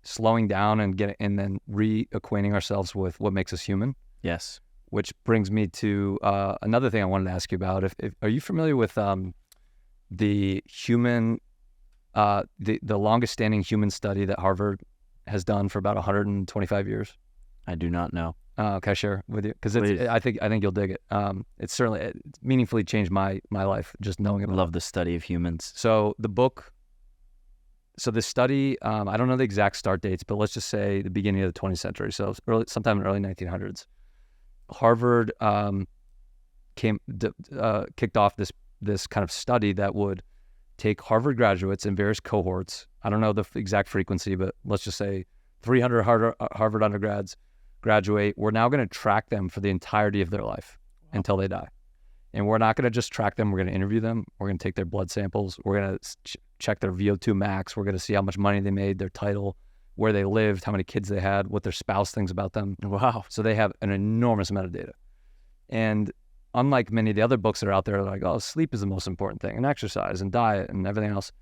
slowing down and then reacquainting ourselves with what makes us human. Yes. Which brings me to another thing I wanted to ask you about. Are you familiar with the human, the longest standing human study that Harvard has done for about 125 years? I do not know. Can I share with you? Because I think you'll dig it. It's meaningfully changed my life just knowing about it. I love the study of humans. So this study, I don't know the exact start dates, but let's just say the beginning of the 20th century. So sometime in the early 1900s. Harvard kicked off this kind of study that would take Harvard graduates in various cohorts. I don't know the exact frequency, but let's just say 300 Harvard undergrads graduate. We're now going to track them for the entirety of their life until they die. And we're not going to just track them. We're going to interview them. We're going to take their blood samples. We're going to check their VO2 max. We're going to see how much money they made, their title, where they lived, how many kids they had, what their spouse thinks about them. Wow. So they have an enormous amount of data. And unlike many of the other books that are out there, like, oh, sleep is the most important thing, and exercise and diet and everything else,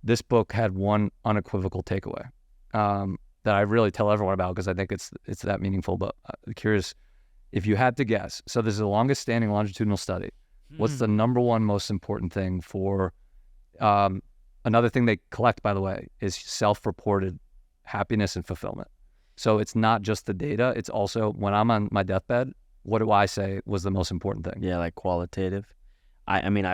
this book had one unequivocal takeaway that I really tell everyone about because I think it's that meaningful. But I'm curious if you had to guess. So this is the longest standing longitudinal study. What's the number one most important thing for, another thing they collect, by the way, is self-reported happiness and fulfillment. So it's not just the data, it's also when I'm on my deathbed, what do I say was the most important thing? Yeah, like qualitative. I mean,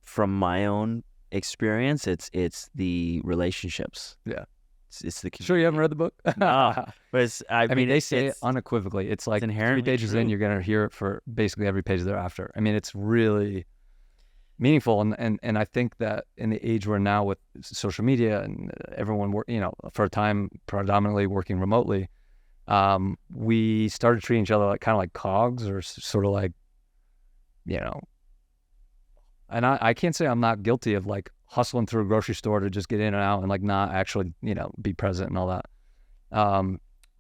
from my own experience, it's the relationships. Yeah. It's the Sure you haven't read the book? No, but I mean they say it unequivocally. It's like 3 pages in, you're going to hear it for basically every page thereafter. I mean, it's really meaningful, and I think that in the age we're now with social media and everyone, for a time predominantly working remotely, we started treating each other like kind of like cogs, or sort of like, and I can't say I'm not guilty of like hustling through a grocery store to just get in and out and like not actually be present and all that.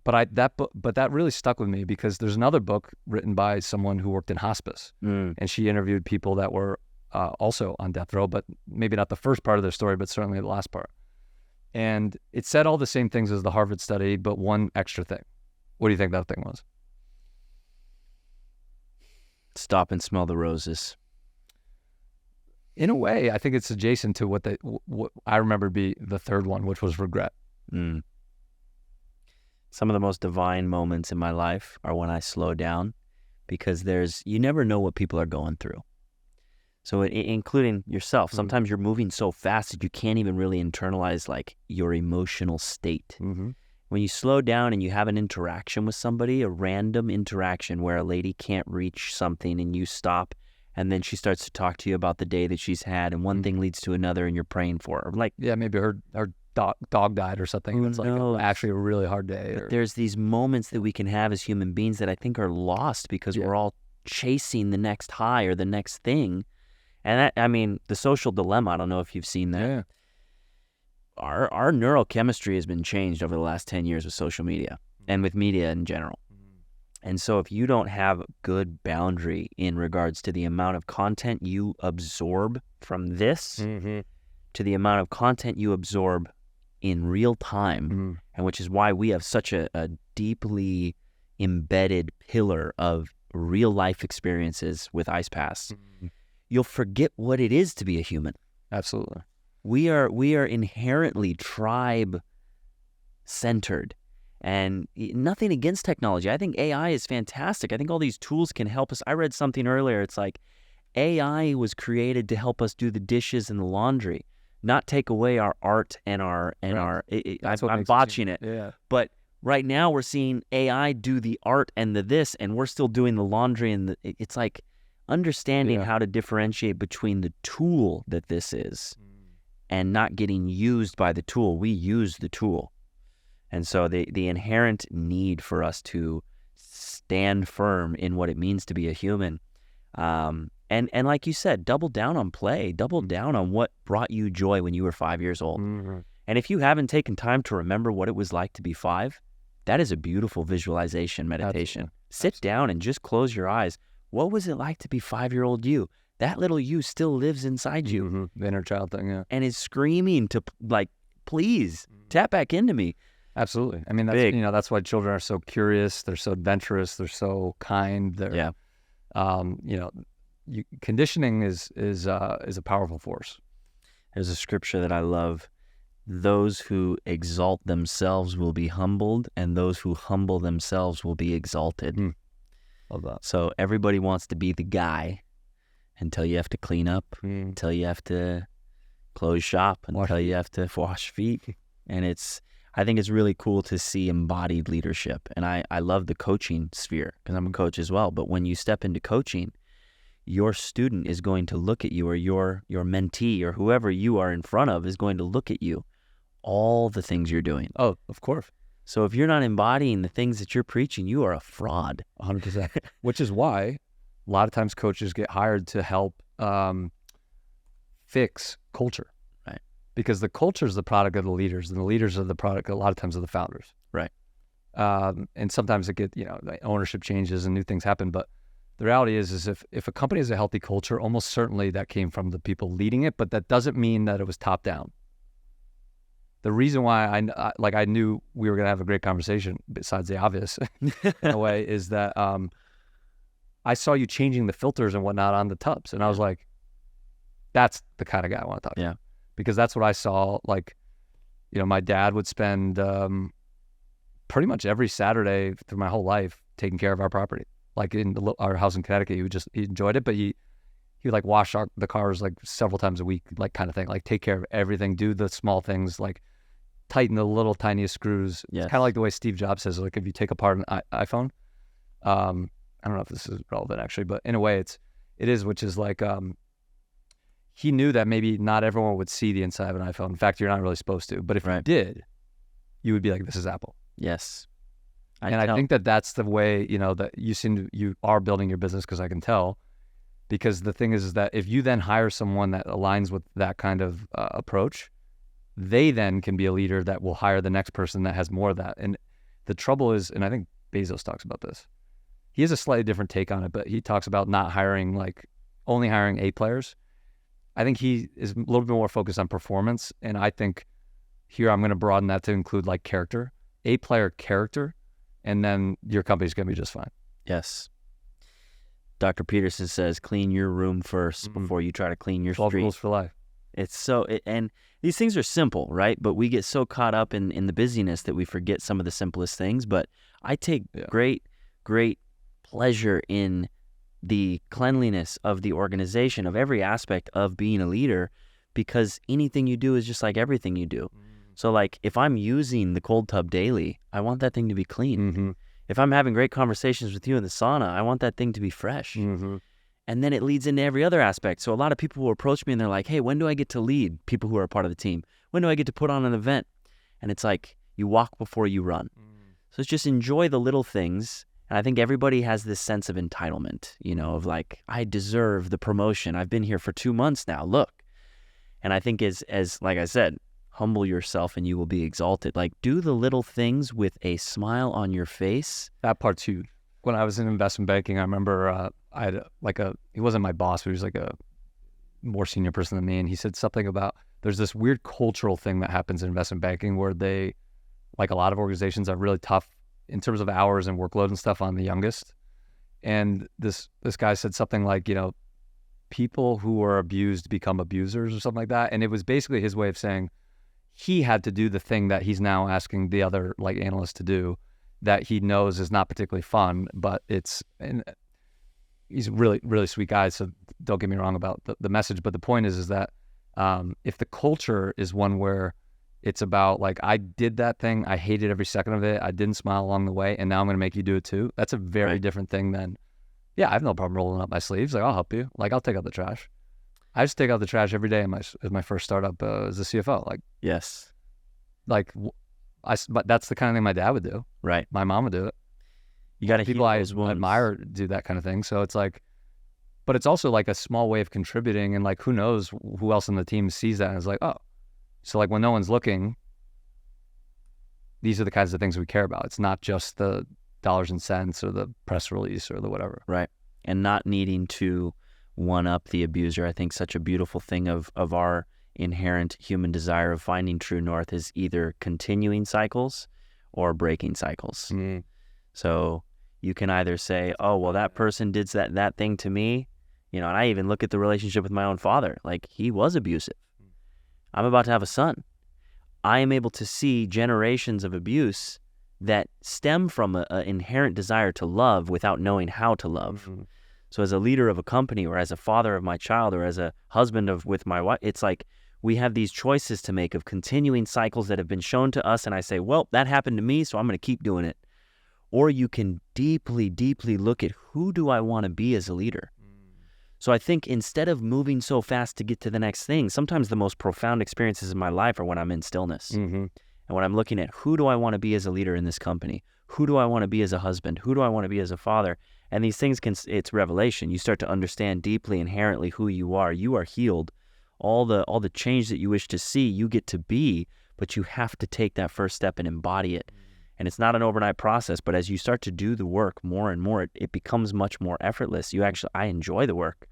But that really stuck with me because there's another book written by someone who worked in hospice, and she interviewed people that were also on death row, but maybe not the first part of their story, but certainly the last part. And it said all the same things as the Harvard study, but one extra thing. What do you think that thing was? Stop and smell the roses. In a way, I think it's adjacent to what I remember be the third one, which was regret. Some of the most divine moments in my life are when I slow down, because you never know what people are going through. So including yourself, sometimes you're moving so fast that you can't even really internalize like your emotional state. When you slow down and you have an interaction with somebody, a random interaction where a lady can't reach something and you stop, and then she starts to talk to you about the day that she's had, and one thing leads to another, and you're praying for her. Like, yeah, maybe her dog died or something. It's like actually a really hard day. There's these moments that we can have as human beings that I think are lost because we're all chasing the next high or the next thing. And that, I mean, the social dilemma, I don't know if you've seen that. Yeah. Our neurochemistry has been changed over the last 10 years with social media and with media in general. And so if you don't have good boundary in regards to the amount of content you absorb from this to the amount of content you absorb in real time, and which is why we have such a deeply embedded pillar of real life experiences with IcePass, you'll forget what it is to be a human. Absolutely. We are inherently tribe centered, and nothing against technology. I think AI is fantastic. I think all these tools can help us. I read something earlier. It's like AI was created to help us do the dishes and the laundry, not take away our art and our. I'm botching it. Yeah. But right now we're seeing AI do the art and the this, and we're still doing the laundry and it's like understanding how to differentiate between the tool that this is and not getting used by the tool. We use the tool. And so the inherent need for us to stand firm in what it means to be a human. And like you said, double down on play, double down on what brought you joy when you were 5 years old. And if you haven't taken time to remember what it was like to be 5, that is a beautiful visualization meditation. Sit down and just close your eyes. What was it like to be 5-year-old you? That little you still lives inside you. The inner child thing, yeah. And is screaming to, like, please, tap back into me. Absolutely. I mean, that's, that's why children are so curious. They're so adventurous. They're so kind. They're, conditioning is a powerful force. There's a scripture that I love. Those who exalt themselves will be humbled, and those who humble themselves will be exalted. Love that. So everybody wants to be the guy until you have to clean up, until you have to close shop, until you have to wash feet. And I think it's really cool to see embodied leadership. And I love the coaching sphere because I'm a coach as well. But when you step into coaching, your student is going to look at you, or your mentee or whoever you are in front of is going to look at you, all the things you're doing. Oh, of course. So if you're not embodying the things that you're preaching, you are a fraud. 100%. Which is why a lot of times coaches get hired to help fix culture. Right. Because the culture is the product of the leaders, and the leaders are the product a lot of times of the founders. Right. And sometimes it ownership changes and new things happen. But the reality is if a company has a healthy culture, almost certainly that came from the people leading it, but that doesn't mean that it was top down. The reason why I knew we were going to have a great conversation, besides the obvious in a way, is that I saw you changing the filters and whatnot on the tubs. And I was like, that's the kind of guy I want to talk to. Because that's what I saw. Like, my dad would spend pretty much every Saturday through my whole life taking care of our property. Like in our house in Connecticut, he enjoyed it, but he would like wash the cars like several times a week, like kind of thing, like take care of everything, do the small things, like tighten the little tiniest screws. It's kind of like the way Steve Jobs says, like if you take apart an iPhone, I don't know if this is relevant actually, but in a way it is, which is like, he knew that maybe not everyone would see the inside of an iPhone. In fact, you're not really supposed to, but if you did, you would be like, this is Apple. Yes. I think that's the way, that you are building your business, because I can tell. Because the thing is that if you then hire someone that aligns with that kind of approach, they then can be a leader that will hire the next person that has more of that. And the trouble is, and I think Bezos talks about this, he has a slightly different take on it, but he talks about not hiring, like only hiring A players. I think he is a little bit more focused on performance. And I think here I'm going to broaden that to include like character, A player character, and then your company's going to be just fine. Yes. Dr. Peterson says, clean your room first before you try to clean your 12 street. rules for life. It's and these things are simple, right? But we get so caught up in the busyness that we forget some of the simplest things. But I take great pleasure in the cleanliness of the organization, of every aspect of being a leader, because anything you do is just like everything you do. So like if I'm using the cold tub daily, I want that thing to be clean. If I'm having great conversations with you in the sauna, I want that thing to be fresh. And then it leads into every other aspect. So a lot of people will approach me and they're like, hey, when do I get to lead people who are a part of the team? When do I get to put on an event? And it's like, you walk before you run. So it's just enjoy the little things. And I think everybody has this sense of entitlement, of like, I deserve the promotion. I've been here for 2 months now, look. And I think as like I said, humble yourself and you will be exalted. Like, do the little things with a smile on your face. That part's huge. When I was in investment banking, I remember I had he wasn't my boss, but he was like a more senior person than me. And he said something about, there's this weird cultural thing that happens in investment banking where they, like a lot of organizations, are really tough in terms of hours and workload and stuff on the youngest. And this guy said something like, people who are abused become abusers or something like that. And it was basically his way of saying he had to do the thing that he's now asking the other like analysts to do that he knows is not particularly fun, but and he's a really, really sweet guy. So don't get me wrong about the message. But the point is that if the culture is one where it's about like, I did that thing, I hated every second of it, I didn't smile along the way, and now I'm going to make you do it too. That's a very different thing than, I have no problem rolling up my sleeves. Like, I'll help you. Like, I'll take out the trash. I just take out the trash every day as my first startup as a CFO. Like, yes, like but that's the kind of thing my dad would do. Right. My mom would do it. You got to people I admire do that kind of thing. So it's like, but it's also like a small way of contributing, and like, who knows who else on the team sees that and is like, oh. So like when no one's looking, these are the kinds of things we care about. It's not just the dollars and cents or the press release or the whatever. Right. And not needing to one up the abuser. I think such a beautiful thing of our inherent human desire of finding true north is either continuing cycles or breaking cycles. So you can either say, oh, well, that person did that thing to me, and I even look at the relationship with my own father. Like, he was abusive. I'm about to have a son. I am able to see generations of abuse that stem from an inherent desire to love without knowing how to love. So as a leader of a company, or as a father of my child, or as a husband with my wife, it's like we have these choices to make of continuing cycles that have been shown to us, and I say, well, that happened to me, so I'm going to keep doing it. Or you can deeply, deeply look at, who do I want to be as a leader? So I think instead of moving so fast to get to the next thing, sometimes the most profound experiences in my life are when I'm in stillness. And when I'm looking at, who do I want to be as a leader in this company? Who do I want to be as a husband? Who do I want to be as a father? And these things it's revelation. You start to understand deeply, inherently who you are. You are healed. All the change that you wish to see, you get to be, but you have to take that first step and embody it. And it's not an overnight process, but as you start to do the work more and more, it becomes much more effortless. I enjoy the work.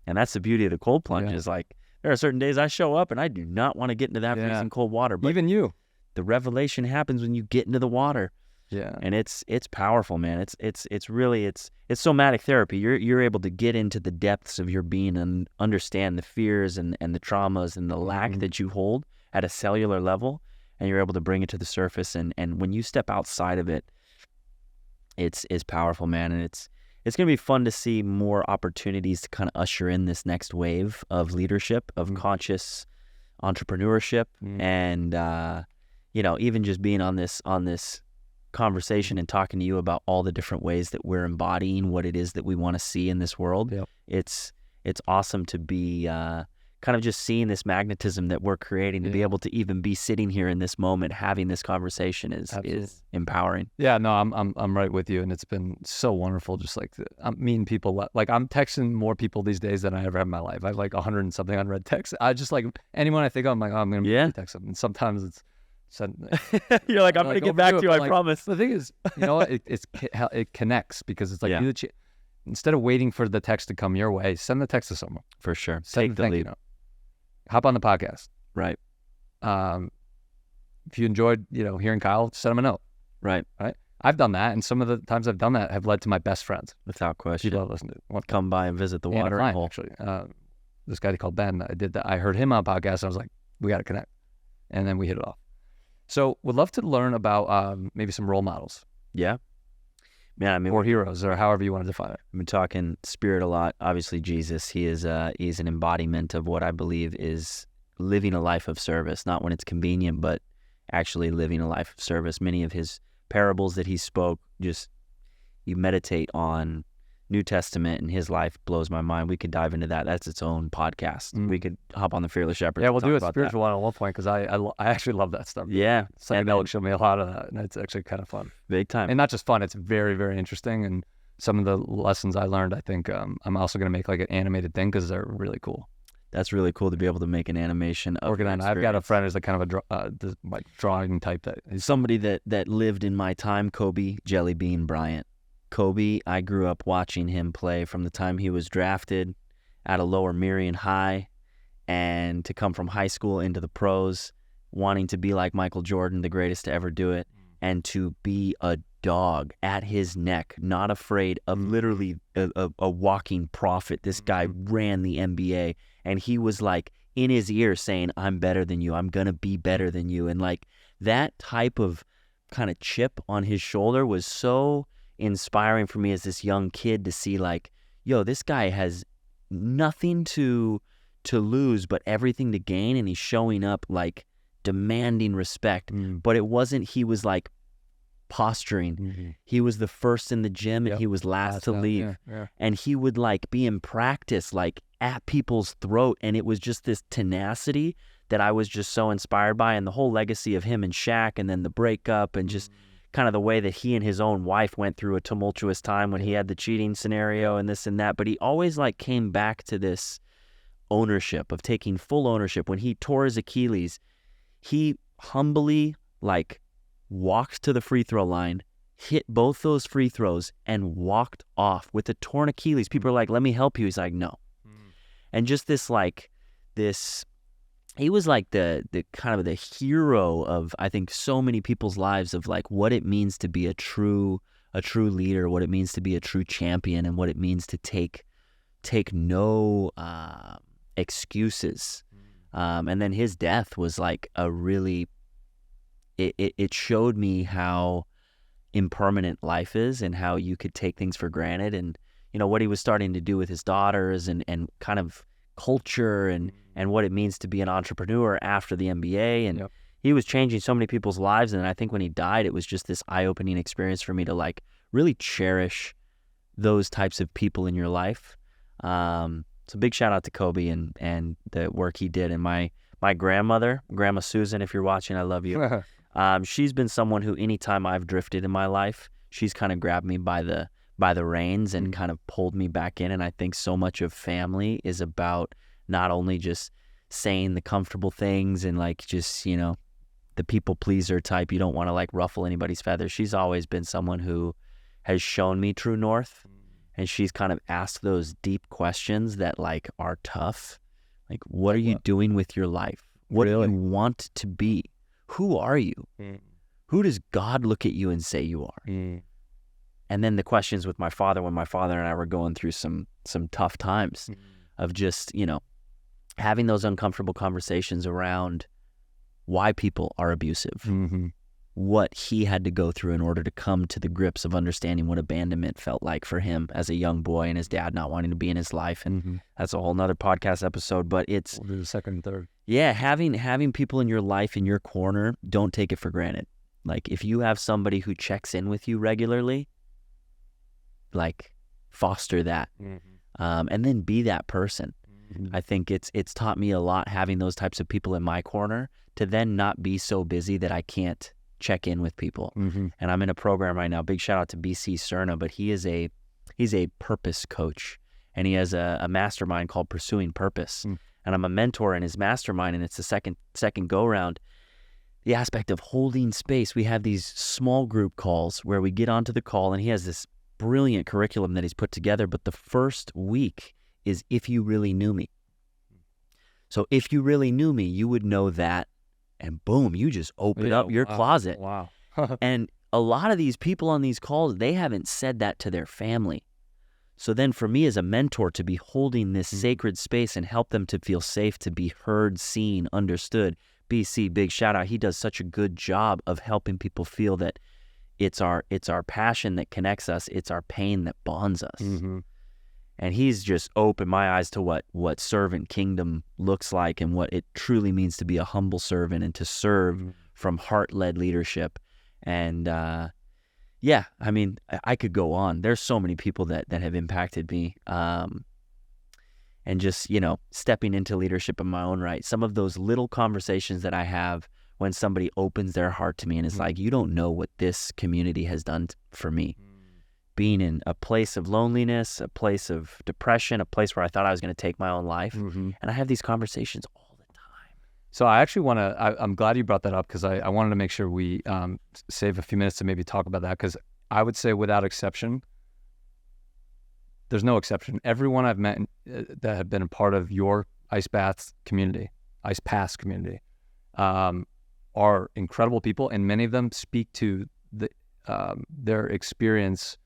And that's the beauty of the cold plunge is like, there are certain days I show up and I do not want to get into that freezing cold water. But even you. The revelation happens when you get into the water. Yeah. And it's powerful, man. It's really somatic therapy. You're able to get into the depths of your being and understand the fears and the traumas and the lack that you hold at a cellular level, and you're able to bring it to the surface. And when you step outside of it, it's powerful, man. And it's going to be fun to see more opportunities to kind of usher in this next wave of leadership, of conscious entrepreneurship, and even just being on this conversation and talking to you about all the different ways that we're embodying what it is that we want to see in this world. Yep. It's awesome to be kind of just seeing this magnetism that we're creating, to be able to even be sitting here in this moment having this conversation is empowering. Yeah, no, I'm right with you, and it's been so wonderful. Just like I'm meeting people, like I'm texting more people these days than I ever have in my life. I have like 100 and something unread texts. I just like anyone I think of, I'm like, oh, I'm gonna text them, and sometimes it's. You're like, I'm gonna get back to you, I promise. The thing is, you know what? It connects, because it's like instead of waiting for the text to come your way, send the text to someone. For sure. Take the lead. Hop on the podcast. Right. If you enjoyed, hearing Kyle, send him a note. Right. I've done that, and some of the times I've done that have led to my best friends. Without question. People I've listened to. Come by and visit the water hole. Actually, this guy called Ben, I did that. I heard him on a podcast, and I was like, we got to connect, and then we hit it off. So would love to learn about maybe some role models. Yeah. Yeah, I mean, or heroes, or however you want to define it. I've been talking spirit a lot. Obviously, Jesus, he's an embodiment of what I believe is living a life of service, not when it's convenient, but actually living a life of service. Many of his parables that he spoke, just you meditate on New Testament, and his life blows my mind. We could dive into that. That's its own podcast. We could hop on the Fearless Shepherd. Yeah, we'll do a spiritual one at one point, because I actually love that stuff. Yeah. Psychedelics show me a lot of that, and it's actually kind of fun. Big time. And not just fun, it's very, very interesting. And some of the lessons I learned, I think I'm also going to make like an animated thing, because they're really cool. That's really cool to be able to make an animation of your I've got a friend who's like kind of a drawing type. That is somebody that lived in my time, Kobe Jellybean Bryant. Kobe, I grew up watching him play from the time he was drafted out of Lower Merion High, and to come from high school into the pros, wanting to be like Michael Jordan, the greatest to ever do it, and to be a dog at his neck, not afraid of literally a walking prophet. This guy ran the NBA, and he was like in his ear saying, I'm better than you. I'm going to be better than you. And like that type of kind of chip on his shoulder was so inspiring for me as this young kid to see like, yo, this guy has nothing to lose but everything to gain, and he's showing up like demanding respect. But it wasn't, he was like posturing. He was the first in the gym, and he was last to leave. And he would like be in practice like at people's throat, and it was just this tenacity that I was just so inspired by. And the whole legacy of him and Shaq, and then the breakup, and just kind of the way that he and his own wife went through a tumultuous time when he had the cheating scenario and this and that. But he always like came back to this ownership of taking full ownership. When he tore his Achilles, he humbly like walked to the free throw line, hit both those free throws, and walked off with a torn Achilles. People are like, let me help you. He's like, no. And just this like this, he was like the kind of the hero of, I think, so many people's lives, of like what it means to be a true leader, what it means to be a true champion, and what it means to take no excuses. And then his death was like a really, it showed me how impermanent life is, and how you could take things for granted, and you know what he was starting to do with his daughters, and kind of culture, and what it means to be an entrepreneur after the NBA. And he was changing so many people's lives. And I think when he died, it was just this eye-opening experience for me to like really cherish those types of people in your life. So big shout out to Kobe and the work he did. And my grandmother, Grandma Susan, if you're watching, I love you. She's been someone who, anytime I've drifted in my life, she's kind of grabbed me by the reins and kind of pulled me back in. And I think so much of family is about not only just saying the comfortable things and like just, you know, the people pleaser type. You don't want to like ruffle anybody's feathers. She's always been someone who has shown me true north, and she's kind of asked those deep questions that like are tough. Like, what are you doing with your life? What do you want to be? Who are you? Who does God look at you and say you are? And then the questions with my father, when my father and I were going through some tough times of just, you know, having those uncomfortable conversations around why people are abusive, what he had to go through in order to come to the grips of understanding what abandonment felt like for him as a young boy, and his dad not wanting to be in his life. And that's a whole nother podcast episode, but it's... We'll do the second and third. Yeah, having people in your life, in your corner, don't take it for granted. Like, if you have somebody who checks in with you regularly, like, foster that, and then be that person. I think it's taught me a lot having those types of people in my corner, to then not be so busy that I can't check in with people. And I'm in a program right now. Big shout out to BC Cerna, but he's a purpose coach, and he has a mastermind called Pursuing Purpose. And I'm a mentor in his mastermind, and it's the second go round. The aspect of holding space. We have these small group calls where we get onto the call, and he has this brilliant curriculum that he's put together. But the first week is if you really knew me. So if you really knew me, you would know that, and boom, you just open up your closet. Wow. And a lot of these people on these calls, they haven't said that to their family. So then for me as a mentor to be holding this sacred space and help them to feel safe, to be heard, seen, understood. BC, big shout out. He does such a good job of helping people feel that it's our passion that connects us. It's our pain that bonds us. Mm-hmm. And he's just opened my eyes to what servant kingdom looks like and what it truly means to be a humble servant and to serve from heart-led leadership. And yeah, I mean, I could go on. There's so many people that have impacted me. And just, stepping into leadership in my own right. Some of those little conversations that I have when somebody opens their heart to me and it's like, you don't know what this community has done for me. Being in a place of loneliness, a place of depression, a place where I thought I was going to take my own life. And I have these conversations all the time. So I actually want to, I'm glad you brought that up because I wanted to make sure we save a few minutes to maybe talk about that, because I would say without exception, there's no exception. Everyone I've met that have been a part of your IcePass community, are incredible people, and many of them speak to their experience.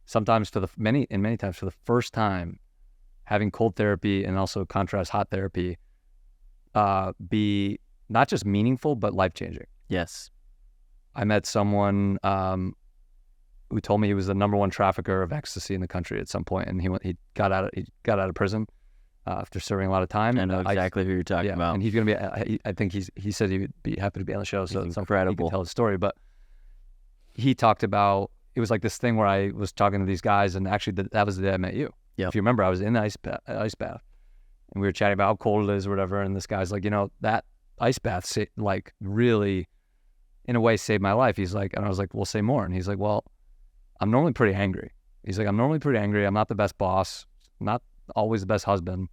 Sometimes many times for the first time, having cold therapy and also contrast hot therapy be not just meaningful but life-changing. Yes. I met someone who told me he was the number one trafficker of ecstasy in the country at some point, and he got out of prison after serving a lot of time. I know exactly who you're talking about. And he's going to be. I think he said he would be happy to be on the show. So it's incredible. He can tell his story, but he talked about, it was like this thing where I was talking to these guys, and actually that was the day I met you. Yeah. If you remember, I was in the ice bath, and we were chatting about how cold it is or whatever. And this guy's like, that ice bath, like, really, in a way, saved my life. He's like, and I was like, well, say more. And he's like, well, I'm normally pretty angry. He's like, I'm normally pretty angry. I'm not the best boss, not always the best husband,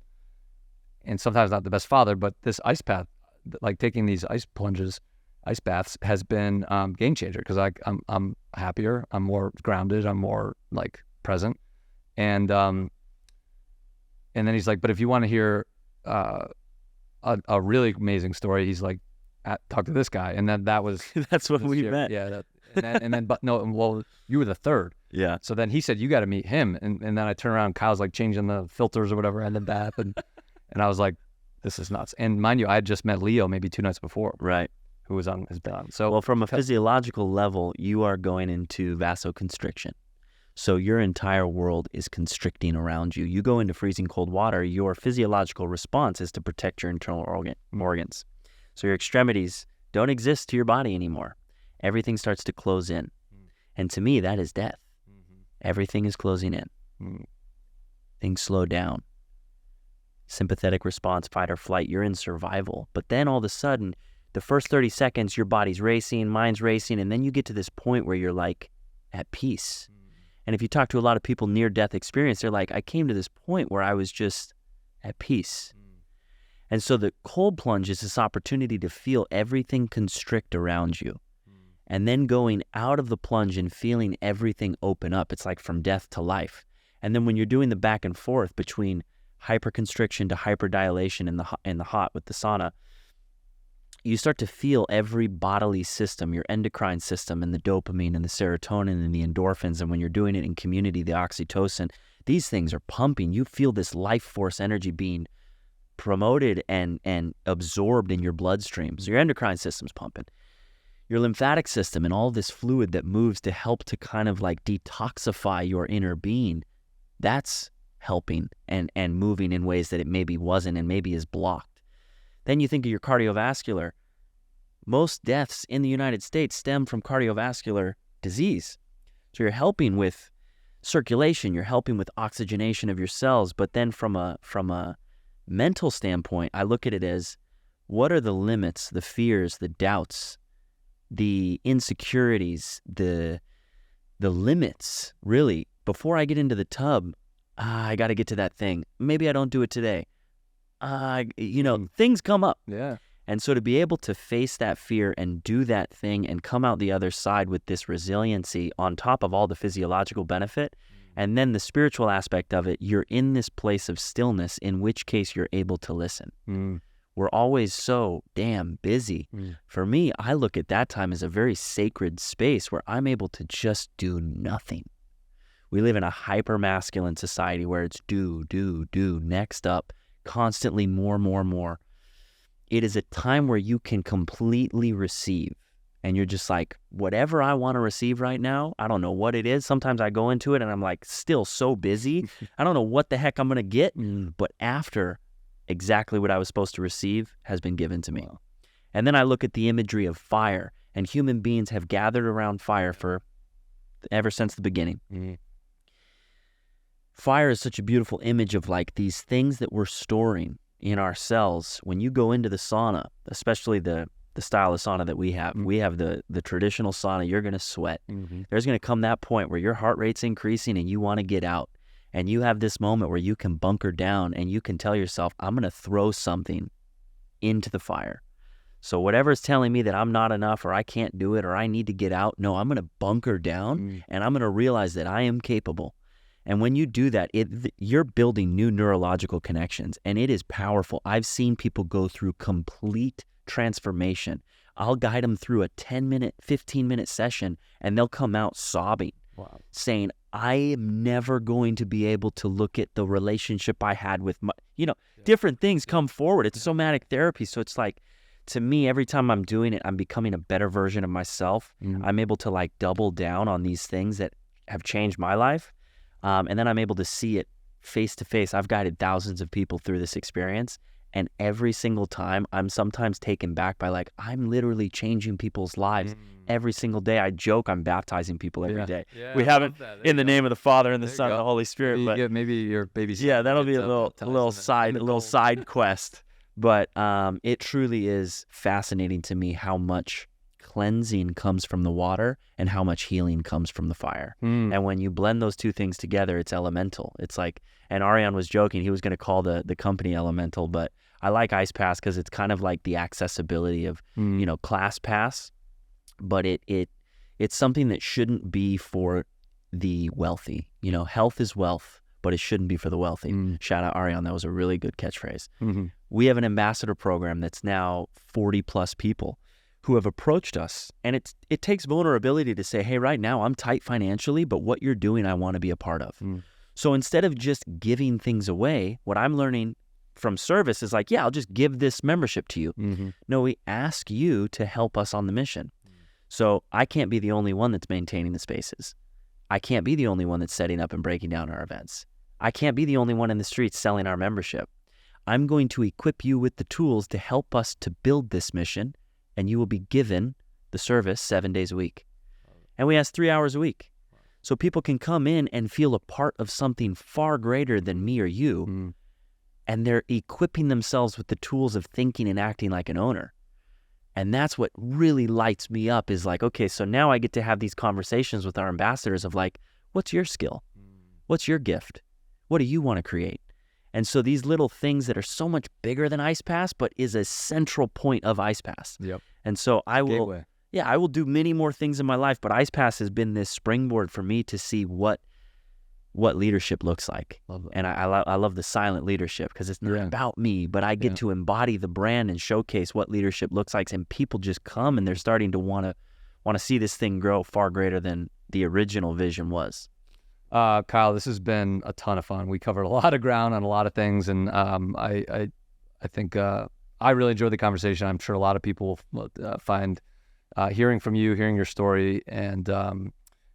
and sometimes not the best father. But this ice bath, like taking these ice baths, has been game changer, because I'm happier, I'm more grounded, I'm more like present, and then he's like, but if you want to hear a really amazing story, he's like, talk to this guy, and then that was that's when we met. Yeah, and then but no, well, you were the third. Yeah. So then he said, you got to meet him, and then I turn around, Kyle's like changing the filters or whatever in the bath, and I was like, this is nuts. And mind you, I had just met Leo maybe 2 nights before. Right. Who was on his bed. So, well, from a physiological level, you are going into vasoconstriction. So your entire world is constricting around you. You go into freezing cold water, your physiological response is to protect your internal organs. So your extremities don't exist to your body anymore. Everything starts to close in. And to me, that is death. Everything is closing in. Things slow down. Sympathetic response, fight or flight, you're in survival. But then all of a sudden, the first 30 seconds, your body's racing, mind's racing, and then you get to this point where you're like at peace. And if you talk to a lot of people near-death experience, they're like, I came to this point where I was just at peace. And so the cold plunge is this opportunity to feel everything constrict around you. And then going out of the plunge and feeling everything open up. It's like from death to life. And then when you're doing the back and forth between hyperconstriction to hyperdilation in the hot with the sauna, you start to feel every bodily system, your endocrine system, and the dopamine and the serotonin and the endorphins. And when you're doing it in community, the oxytocin, these things are pumping. You feel this life force energy being promoted and absorbed in your bloodstream. So your endocrine system's pumping. Your lymphatic system and all this fluid that moves to help to kind of like detoxify your inner being, that's helping and moving in ways that it maybe wasn't and maybe is blocked. Then you think of your cardiovascular. Most deaths in the United States stem from cardiovascular disease. So you're helping with circulation, you're helping with oxygenation of your cells, but then from a mental standpoint, I look at it as, what are the limits, the fears, the doubts, the insecurities, the limits, really? Before I get into the tub, I got to get to that thing. Maybe I don't do it today. Things come up. Yeah. And so to be able to face that fear and do that thing and come out the other side with this resiliency on top of all the physiological benefit, and then the spiritual aspect of it, you're in this place of stillness, in which case you're able to listen. We're always so damn busy. For me, I look at that time as a very sacred space where I'm able to just do nothing. We live in a hyper-masculine society where it's do, next up, constantly more. It is a time where you can completely receive and you're just like, whatever I want to receive right now, I don't know what it is. Sometimes I go into it and I'm like still so busy. I don't know what the heck I'm going to get. But after, exactly what I was supposed to receive has been given to me. Wow. And then I look at the imagery of fire, and human beings have gathered around fire ever since the beginning. Fire is such a beautiful image of like these things that we're storing in our cells. When you go into the sauna, especially the style of sauna that we have the traditional sauna, you're going to sweat. There's going to come that point where your heart rate's increasing and you want to get out. And you have this moment where you can bunker down and you can tell yourself, I'm going to throw something into the fire. So whatever's telling me that I'm not enough or I can't do it or I need to get out, no, I'm going to bunker down and I'm going to realize that I am capable. And when you do that, you're building new neurological connections, and it is powerful. I've seen people go through complete transformation. I'll guide them through a 10-minute, 15-minute session, and they'll come out sobbing, saying, I am never going to be able to look at the relationship I had with my, different things come forward. It's somatic therapy. So it's like, to me, every time I'm doing it, I'm becoming a better version of myself. I'm able to like double down on these things that have changed my life. And then I'm able to see it face to face. I've guided thousands of people through this experience. And every single time, I'm sometimes taken back by like, I'm literally changing people's lives every single day. I joke I'm baptizing people every day. Yeah, we haven't in the name of the Father and the Son and the Holy Spirit. But maybe your baby's that'll be a little side quest. But it truly is fascinating to me how much cleansing comes from the water and how much healing comes from the fire. And when you blend those two things together, it's elemental. It's like, and Ariane was joking, he was going to call the company Elemental, but I like IcePass because it's kind of like the accessibility of, ClassPass, but it's something that shouldn't be for the wealthy. Health is wealth, but it shouldn't be for the wealthy. Shout out Ariane, that was a really good catchphrase. We have an ambassador program that's now 40 plus people who have approached us, and it takes vulnerability to say, hey, right now I'm tight financially, but what you're doing, I want to be a part of. So instead of just giving things away, what I'm learning from service is like, I'll just give this membership to you. No, we ask you to help us on the mission. So I can't be the only one that's maintaining the spaces. I can't be the only one that's setting up and breaking down our events. I can't be the only one in the streets selling our membership. I'm going to equip you with the tools to help us to build this mission, and you will be given the service 7 days a week. And we ask 3 hours a week. So people can come in and feel a part of something far greater than me or you, and they're equipping themselves with the tools of thinking and acting like an owner. And that's what really lights me up is like, okay, so now I get to have these conversations with our ambassadors of like, what's your skill? What's your gift? What do you want to create? And so these little things that are so much bigger than IcePass, but is a central point of IcePass. Yep. And so I will, Gateway. I will do many more things in my life, but IcePass has been this springboard for me to see what leadership looks like. Love that. And I love the silent leadership because it's not about me, but I get to embody the brand and showcase what leadership looks like. And people just come and they're starting to want to see this thing grow far greater than the original vision was. Kyle, this has been a ton of fun. We covered a lot of ground on a lot of things, and I think I really enjoyed the conversation. I'm sure a lot of people will find hearing from you, hearing your story, and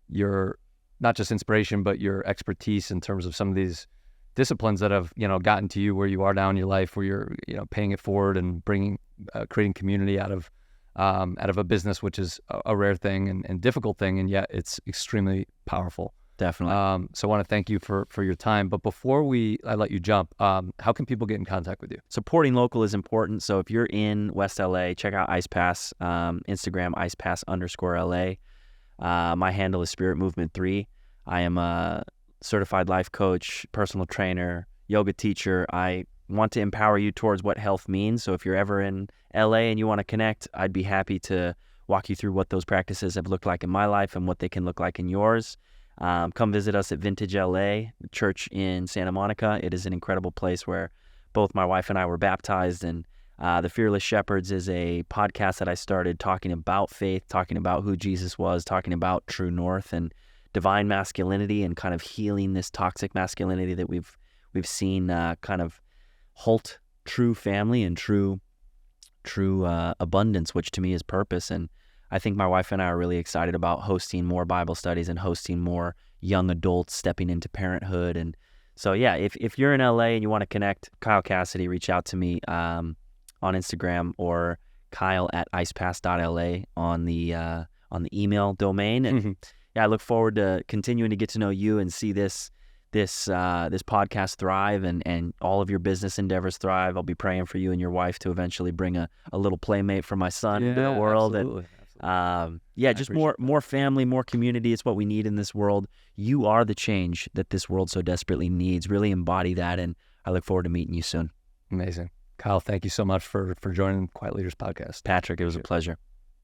your not just inspiration, but your expertise in terms of some of these disciplines that have gotten to you where you are now in your life, where you're paying it forward and bringing creating community out of a business, which is a rare thing and difficult thing, and yet it's extremely powerful. Definitely. So I want to thank you for your time. But before I let you jump, how can people get in contact with you? Supporting local is important. So if you're in West LA, check out IcePass, Instagram, IcePass_LA. My handle is Spirit Movement 3. I am a certified life coach, personal trainer, yoga teacher. I want to empower you towards what health means. So if you're ever in LA and you want to connect, I'd be happy to walk you through what those practices have looked like in my life and what they can look like in yours. Come visit us at Vintage LA, the church in Santa Monica. It is an incredible place where both my wife and I were baptized. And The Fearless Shepherds is a podcast that I started talking about faith, talking about who Jesus was, talking about true north and divine masculinity and kind of healing this toxic masculinity that we've seen kind of halt true family and true abundance, which to me is purpose. And I think my wife and I are really excited about hosting more Bible studies and hosting more young adults stepping into parenthood. And so, yeah, if you're in LA and you want to connect, Kyle Cassidy, reach out to me on Instagram, or kyle@icepass.la on the email domain. And yeah, I look forward to continuing to get to know you and see this podcast thrive and all of your business endeavors thrive. I'll be praying for you and your wife to eventually bring a little playmate for my son into the world. Absolutely. And just more family, more community. It's what we need in this world. You are the change that this world so desperately needs. Really embody that, and I look forward to meeting you soon. Amazing. Kyle, thank you so much for joining Quiet Leaders Podcast. Patrick, it was a pleasure.